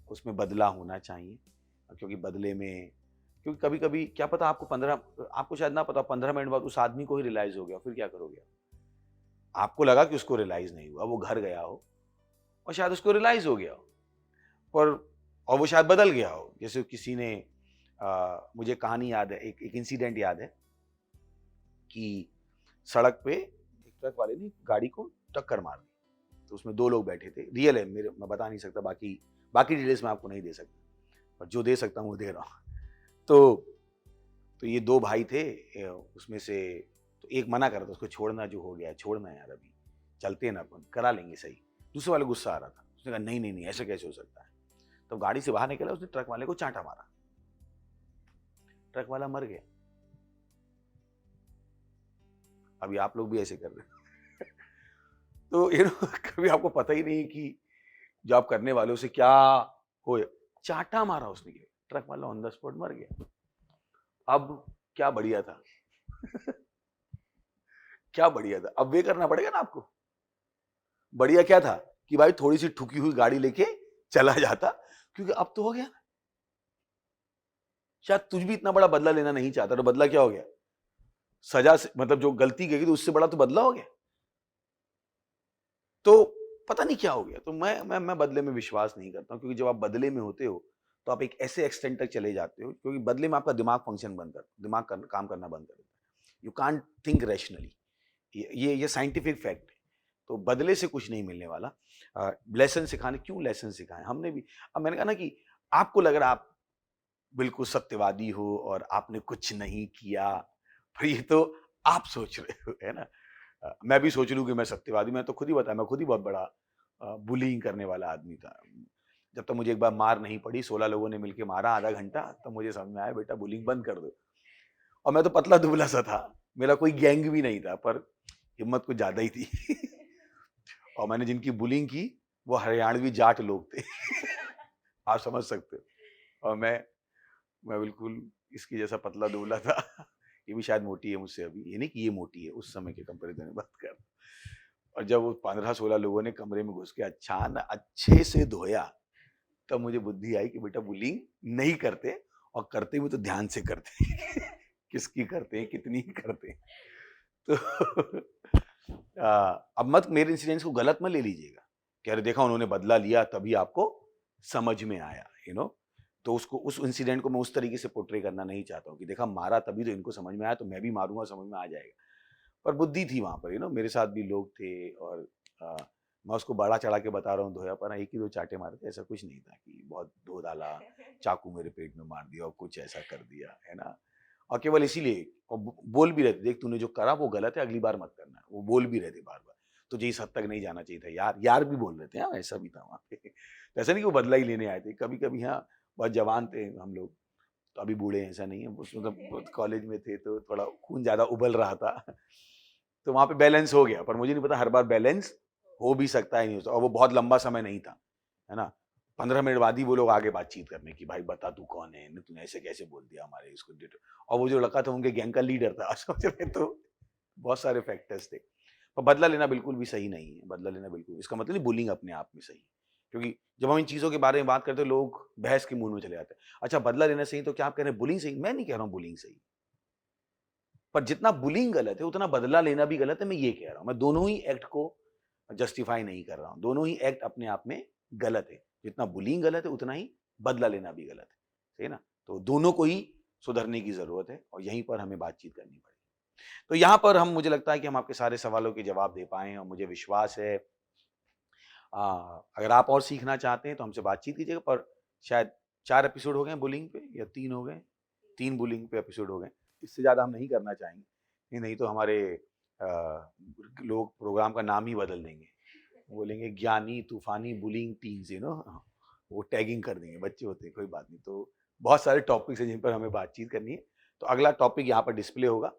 उसमें बदला होना चाहिए, क्योंकि बदले में, क्योंकि कभी कभी क्या पता आपको शायद ना पता, 15 मिनट बाद उस आदमी को ही रियलाइज हो गया, फिर क्या करोगे। आपको लगा कि उसको रियलाइज नहीं हुआ, वो घर गया हो और शायद उसको रियलाइज हो गया हो, और वो शायद बदल गया हो। जैसे किसी ने मुझे कहानी याद है, एक इंसिडेंट याद है कि सड़क पे एक ट्रक वाले ने गाड़ी को टक्कर मार दी। तो उसमें 2 लोग बैठे थे, रियल है, मैं बता नहीं सकता, बाकी डिटेल्स मैं आपको नहीं दे सकता, पर जो दे सकता हूँ वो दे रहा हूँ। तो ये 2 भाई थे, उसमें से तो एक मना कर रहा था उसको, छोड़ना जो हो गया छोड़ना यार, अभी चलते हैं ना, अपन करा लेंगे सही। दूसरे वाले गुस्सा आ रहा था, उसने कहा नहीं ऐसा कैसे हो सकता है। तो गाड़ी से बाहर निकला, उसने ट्रक वाले को चांटा मारा, ट्रक वाला मर गया। अभी आप लोग भी ऐसे कर रहे हैं तो कभी आपको पता ही नहीं कि जो आप करने वाले उसे क्या हो, चांटा मारा उसने, ट्रक वाला ऑन द स्पॉट मर गया। अब क्या बढ़िया था क्या बढ़िया था, अब वे करना पड़ेगा ना आपको। बढ़िया क्या था कि भाई थोड़ी सी ठुकी हुई गाड़ी लेके चला जाता, क्योंकि अब तो हो गया। शायद तुझ भी इतना बड़ा बदला लेना नहीं चाहता, तो बदला क्या हो गया, सजा से, मतलब जो गलती की तो उससे बड़ा तो बदला हो गया। तो पता नहीं क्या हो गया। तो मैं बदले में विश्वास नहीं करता हूं, क्योंकि जब आप बदले में होते हो तो आप एक ऐसे एक्सटेंट तक चले जाते हो, क्योंकि बदले में आपका दिमाग काम करना बंद कर देता है। यू कांट थिंक रैशनली, ये साइंटिफिक फैक्ट है। तो बदले से कुछ नहीं मिलने वाला। लेसन सिखाने, क्यों लेसन सिखाएं, हमने भी। अब मैंने कहा ना कि आपको लग रहा आप बिल्कुल सत्यवादी हो और आपने कुछ नहीं किया, पर ये तो आप सोच रहे हो, है ना। मैं भी सोच लूं कि मैं सत्यवादी, मैं तो खुद ही बताया, मैं खुद ही बहुत बड़ा बुलिंग करने वाला आदमी था। जब तक मुझे एक बार मार नहीं पड़ी, 16 लोगों ने मिलकर मारा आधा घंटा, तब मुझे समझ में आया बेटा बुलिंग बंद कर दो। और मैं तो पतला दुबला सा था, मेरा कोई गैंग भी नहीं था, पर हिम्मत कुछ ज्यादा ही थी और मैंने जिनकी बुलिंग की वो हरियाणवी जाट लोग थे आप समझ सकते हो। और मैं बिल्कुल इसकी जैसा पतला दुबला था। ये भी शायद मोटी है मुझसे अभी, ये नहीं कि ये मोटी है, उस समय के कंपैरिजन में बात कर रहा हूं। और जब वो 15-16 लोगों ने कमरे में घुस के अच्छे से धोया, तब मुझे बुद्धि आई कि बेटा बुलिंग नहीं करते, और करते भी तो ध्यान से करते हैं। किसकी करते हैं, कितनी करते हैं। तो अब मत मेरे इंसिडेंट्स को गलत मत ले लीजिएगा कि अरे देखा उन्होंने बदला लिया तभी आपको समझ में आया, तो उसको, उस इंसिडेंट को मैं उस तरीके से पोर्ट्रे करना नहीं चाहता हूँ कि देखा मारा तभी तो इनको समझ में आया, तो मैं भी मारूंगा, समझ में आ जाएगा। पर बुद्धि थी वहां पर, मेरे साथ भी लोग थे, और मैं उसको बड़ा चढ़ा के बता रहा हूँ धोया, पर एक ही दो चाटे मारे थे, ऐसा कुछ नहीं था कि बहुत धो डाला, चाकू मेरे पेट में मार दिया और कुछ ऐसा कर दिया, है ना। और केवल इसीलिए, और बोल भी रहते, देख तूने जो करा वो गलत है, अगली बार मत करना, वो बोल भी रहते बार बार, तुझे इस हद तक नहीं जाना चाहिए था यार, यार भी बोल रहे थे। हाँ, ऐसा भी था वहाँ पे। तो ऐसा नहीं कि वो बदला ही लेने आए थे, कभी कभी हाँ, बहुत जवान थे हम लोग, तो अभी बूढ़े ऐसा नहीं है, मतलब कॉलेज में थे तो थोड़ा खून ज्यादा उबल रहा था, तो वहाँ पे बैलेंस हो गया। पर मुझे नहीं पता हर बार बैलेंस हो भी सकता है, नहीं हो सकता, और वो बहुत लंबा समय नहीं था, है ना। 15 मिनट बाद ही वो लोग आगे बातचीत करने की, भाई बता तू कौन है, तूने ऐसे कैसे बोल दिया हमारे इसको, और वो जो लड़का था उनके गैंग का लीडर था। समझ रहे, तो बहुत सारे फैक्टर्स थे। पर बदला लेना बिल्कुल भी सही नहीं है, बदला लेना बिल्कुल, इसका मतलब नहीं बुलिंग अपने आप में सही है, क्योंकि जब हम इन चीजों के बारे में बात करते हैं लोग बहस के मूड में चले जाते हैं। अच्छा, बदला लेना सही, तो क्या आप कह रहे हैं बुलिंग सही? मैं नहीं कह रहा हूँ बुलिंग सही, पर जितना बुलिंग गलत है उतना बदला लेना भी गलत है, मैं ये कह रहा हूँ। मैं दोनों ही एक्ट को जस्टिफाई नहीं कर रहा हूँ, दोनों ही एक्ट अपने आप में गलत है। जितना बुलिंग गलत है उतना ही बदला लेना भी गलत है, सही ना। तो दोनों को ही सुधरने की जरूरत है, और यहीं पर हमें बातचीत करनी पड़ेगी। तो यहाँ पर मुझे लगता है कि हम आपके सारे सवालों के जवाब दे पाए, और मुझे विश्वास है अगर आप और सीखना चाहते हैं तो हमसे बातचीत कीजिएगा। पर शायद 4 एपिसोड हो गए बुलिंग पे, या 3 हो गए, 3 बुलिंग पे एपिसोड हो गए, इससे ज़्यादा हम नहीं करना चाहेंगे। नहीं तो हमारे लोग प्रोग्राम का नाम ही बदल देंगे, बोलेंगे ज्ञानी तूफानी बुलिंग टीम्स, वो टैगिंग कर देंगे, बच्चे होते हैं, कोई बात नहीं। तो बहुत सारे टॉपिक्स हैं जिन पर हमें बातचीत करनी है। तो अगला टॉपिक यहाँ पर डिस्प्ले होगा,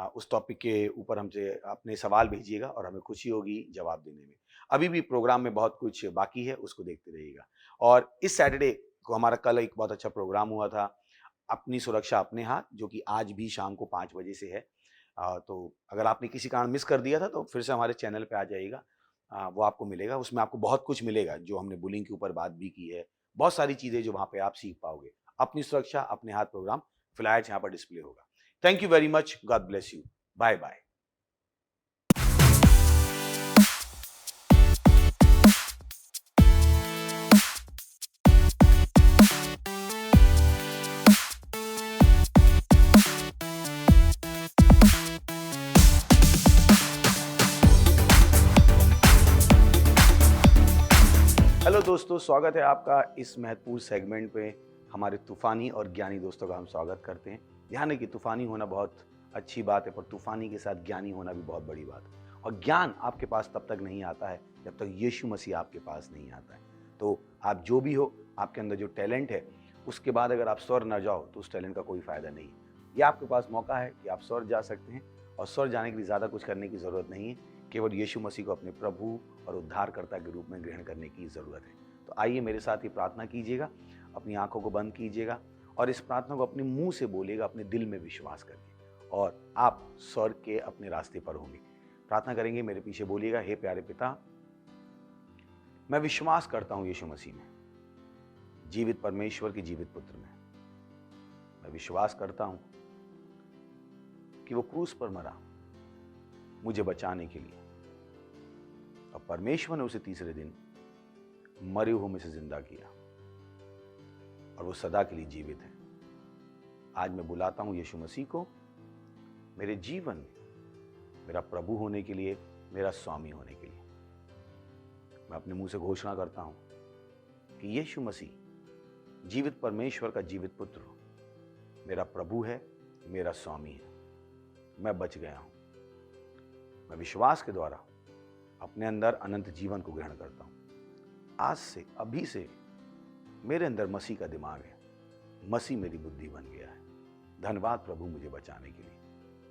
उस टॉपिक के ऊपर हमसे अपने सवाल भेजिएगा, और हमें खुशी होगी जवाब देने में। अभी भी प्रोग्राम में बहुत कुछ बाकी है, उसको देखते रहिएगा। और इस सैटरडे को हमारा कल एक बहुत अच्छा प्रोग्राम हुआ था, अपनी सुरक्षा अपने हाथ, जो कि आज भी शाम को 5 बजे से है। तो अगर आपने किसी कारण मिस कर दिया था तो फिर से हमारे चैनल पे आ जाइएगा, वो आपको मिलेगा। उसमें आपको बहुत कुछ मिलेगा, जो हमने बुलिंग के ऊपर बात भी की है, बहुत सारी चीज़ें जो वहाँ पे आप सीख पाओगे। अपनी सुरक्षा अपने हाथ प्रोग्राम फ्लायर्स यहाँ पर डिस्प्ले होगा। Thank you very much, God bless you, bye bye. Hello दोस्तों, स्वागत है आपका इस महत्वपूर्ण सेगमेंट पे। हमारे तूफानी और ज्ञानी दोस्तों का हम स्वागत करते हैं। ध्यान है कि तूफानी होना बहुत अच्छी बात है, पर तूफानी के साथ ज्ञानी होना भी बहुत बड़ी बात है। और ज्ञान आपके पास तब तक नहीं आता है जब तक यीशु मसीह आपके पास नहीं आता है। तो आप जो भी हो, आपके अंदर जो टैलेंट है, उसके बाद अगर आप स्वर्ग न जाओ तो उस टैलेंट का कोई फायदा नहीं है। ये आपके पास मौका है कि आप स्वर्ग जा सकते हैं, और स्वर्ग जाने के लिए ज़्यादा कुछ करने की ज़रूरत नहीं है, केवल यीशु मसीह को अपने प्रभु और उद्धारकर्ता के रूप में ग्रहण करने की ज़रूरत है। तो आइए मेरे साथ ही प्रार्थना कीजिएगा, अपनी आंखों को बंद कीजिएगा, और इस प्रार्थना को अपने मुंह से बोलिएगा, अपने दिल में विश्वास करके, और आप स्वर्ग के अपने रास्ते पर होंगे। प्रार्थना करेंगे, मेरे पीछे बोलिएगा। हे प्यारे पिता, मैं विश्वास करता हूँ यीशु मसीह में, जीवित परमेश्वर के जीवित पुत्र में। मैं विश्वास करता हूँ कि वो क्रूस पर मरा मुझे बचाने के लिए, और परमेश्वर ने उसे तीसरे दिन मरे हुए में से जिंदा किया, और वो सदा के लिए जीवित है। आज मैं बुलाता हूं यीशु मसीह को मेरे जीवन में मेरा प्रभु होने के लिए, मेरा स्वामी होने के लिए। मैं अपने मुंह से घोषणा करता हूं कि यीशु मसीह जीवित परमेश्वर का जीवित पुत्र मेरा प्रभु है, मेरा स्वामी है। मैं बच गया हूं। मैं विश्वास के द्वारा अपने अंदर अनंत जीवन को ग्रहण करता हूं। आज से, अभी से मेरे अंदर मसीह का दिमाग है, मसीह मेरी बुद्धि बन गया है। धन्यवाद प्रभु मुझे बचाने के लिए।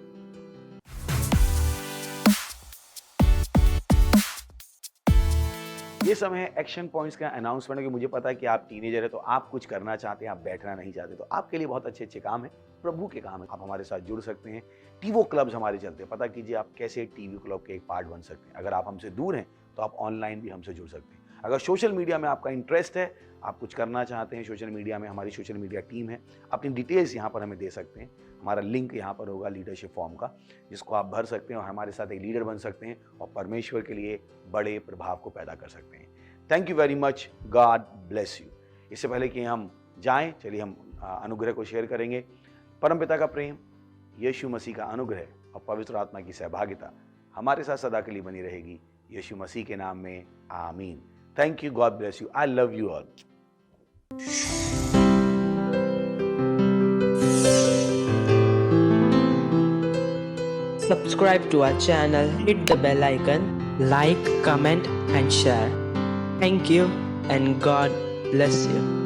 ये समय है एक्शन पॉइंट्स का अनाउंसमेंट, कि मुझे पता है कि आप टीनेजर है तो आप कुछ करना चाहते हैं, आप बैठना नहीं चाहते, तो आपके लिए बहुत अच्छे अच्छे काम है, प्रभु के काम है। आप हमारे साथ जुड़ सकते हैं। टीवो क्लब्स हमारे चलते हैं, पता कीजिए आप कैसे टीवी क्लब के एक पार्ट बन सकते हैं। अगर आप हमसे दूर हैं तो आप ऑनलाइन भी हमसे जुड़ सकते हैं। अगर सोशल मीडिया में आपका इंटरेस्ट है, आप कुछ करना चाहते हैं सोशल मीडिया में, हमारी सोशल मीडिया टीम है, अपनी डिटेल्स यहाँ पर हमें दे सकते हैं। हमारा लिंक यहाँ पर होगा लीडरशिप फॉर्म का, जिसको आप भर सकते हैं और हमारे साथ एक लीडर बन सकते हैं और परमेश्वर के लिए बड़े प्रभाव को पैदा कर सकते हैं। Thank you very much, God bless you. इससे पहले कि हम जाएं, चलिए हम अनुग्रह को शेयर करेंगे। परमपिता का प्रेम, यीशु मसीह का अनुग्रह और पवित्र आत्मा की सहभागिता हमारे साथ सदा के लिए बनी रहेगी, यीशु मसीह के नाम में, आमीन। Thank you, God bless you, I love you all. Subscribe to our channel, hit the bell icon, like, comment and share. Thank you and God bless you.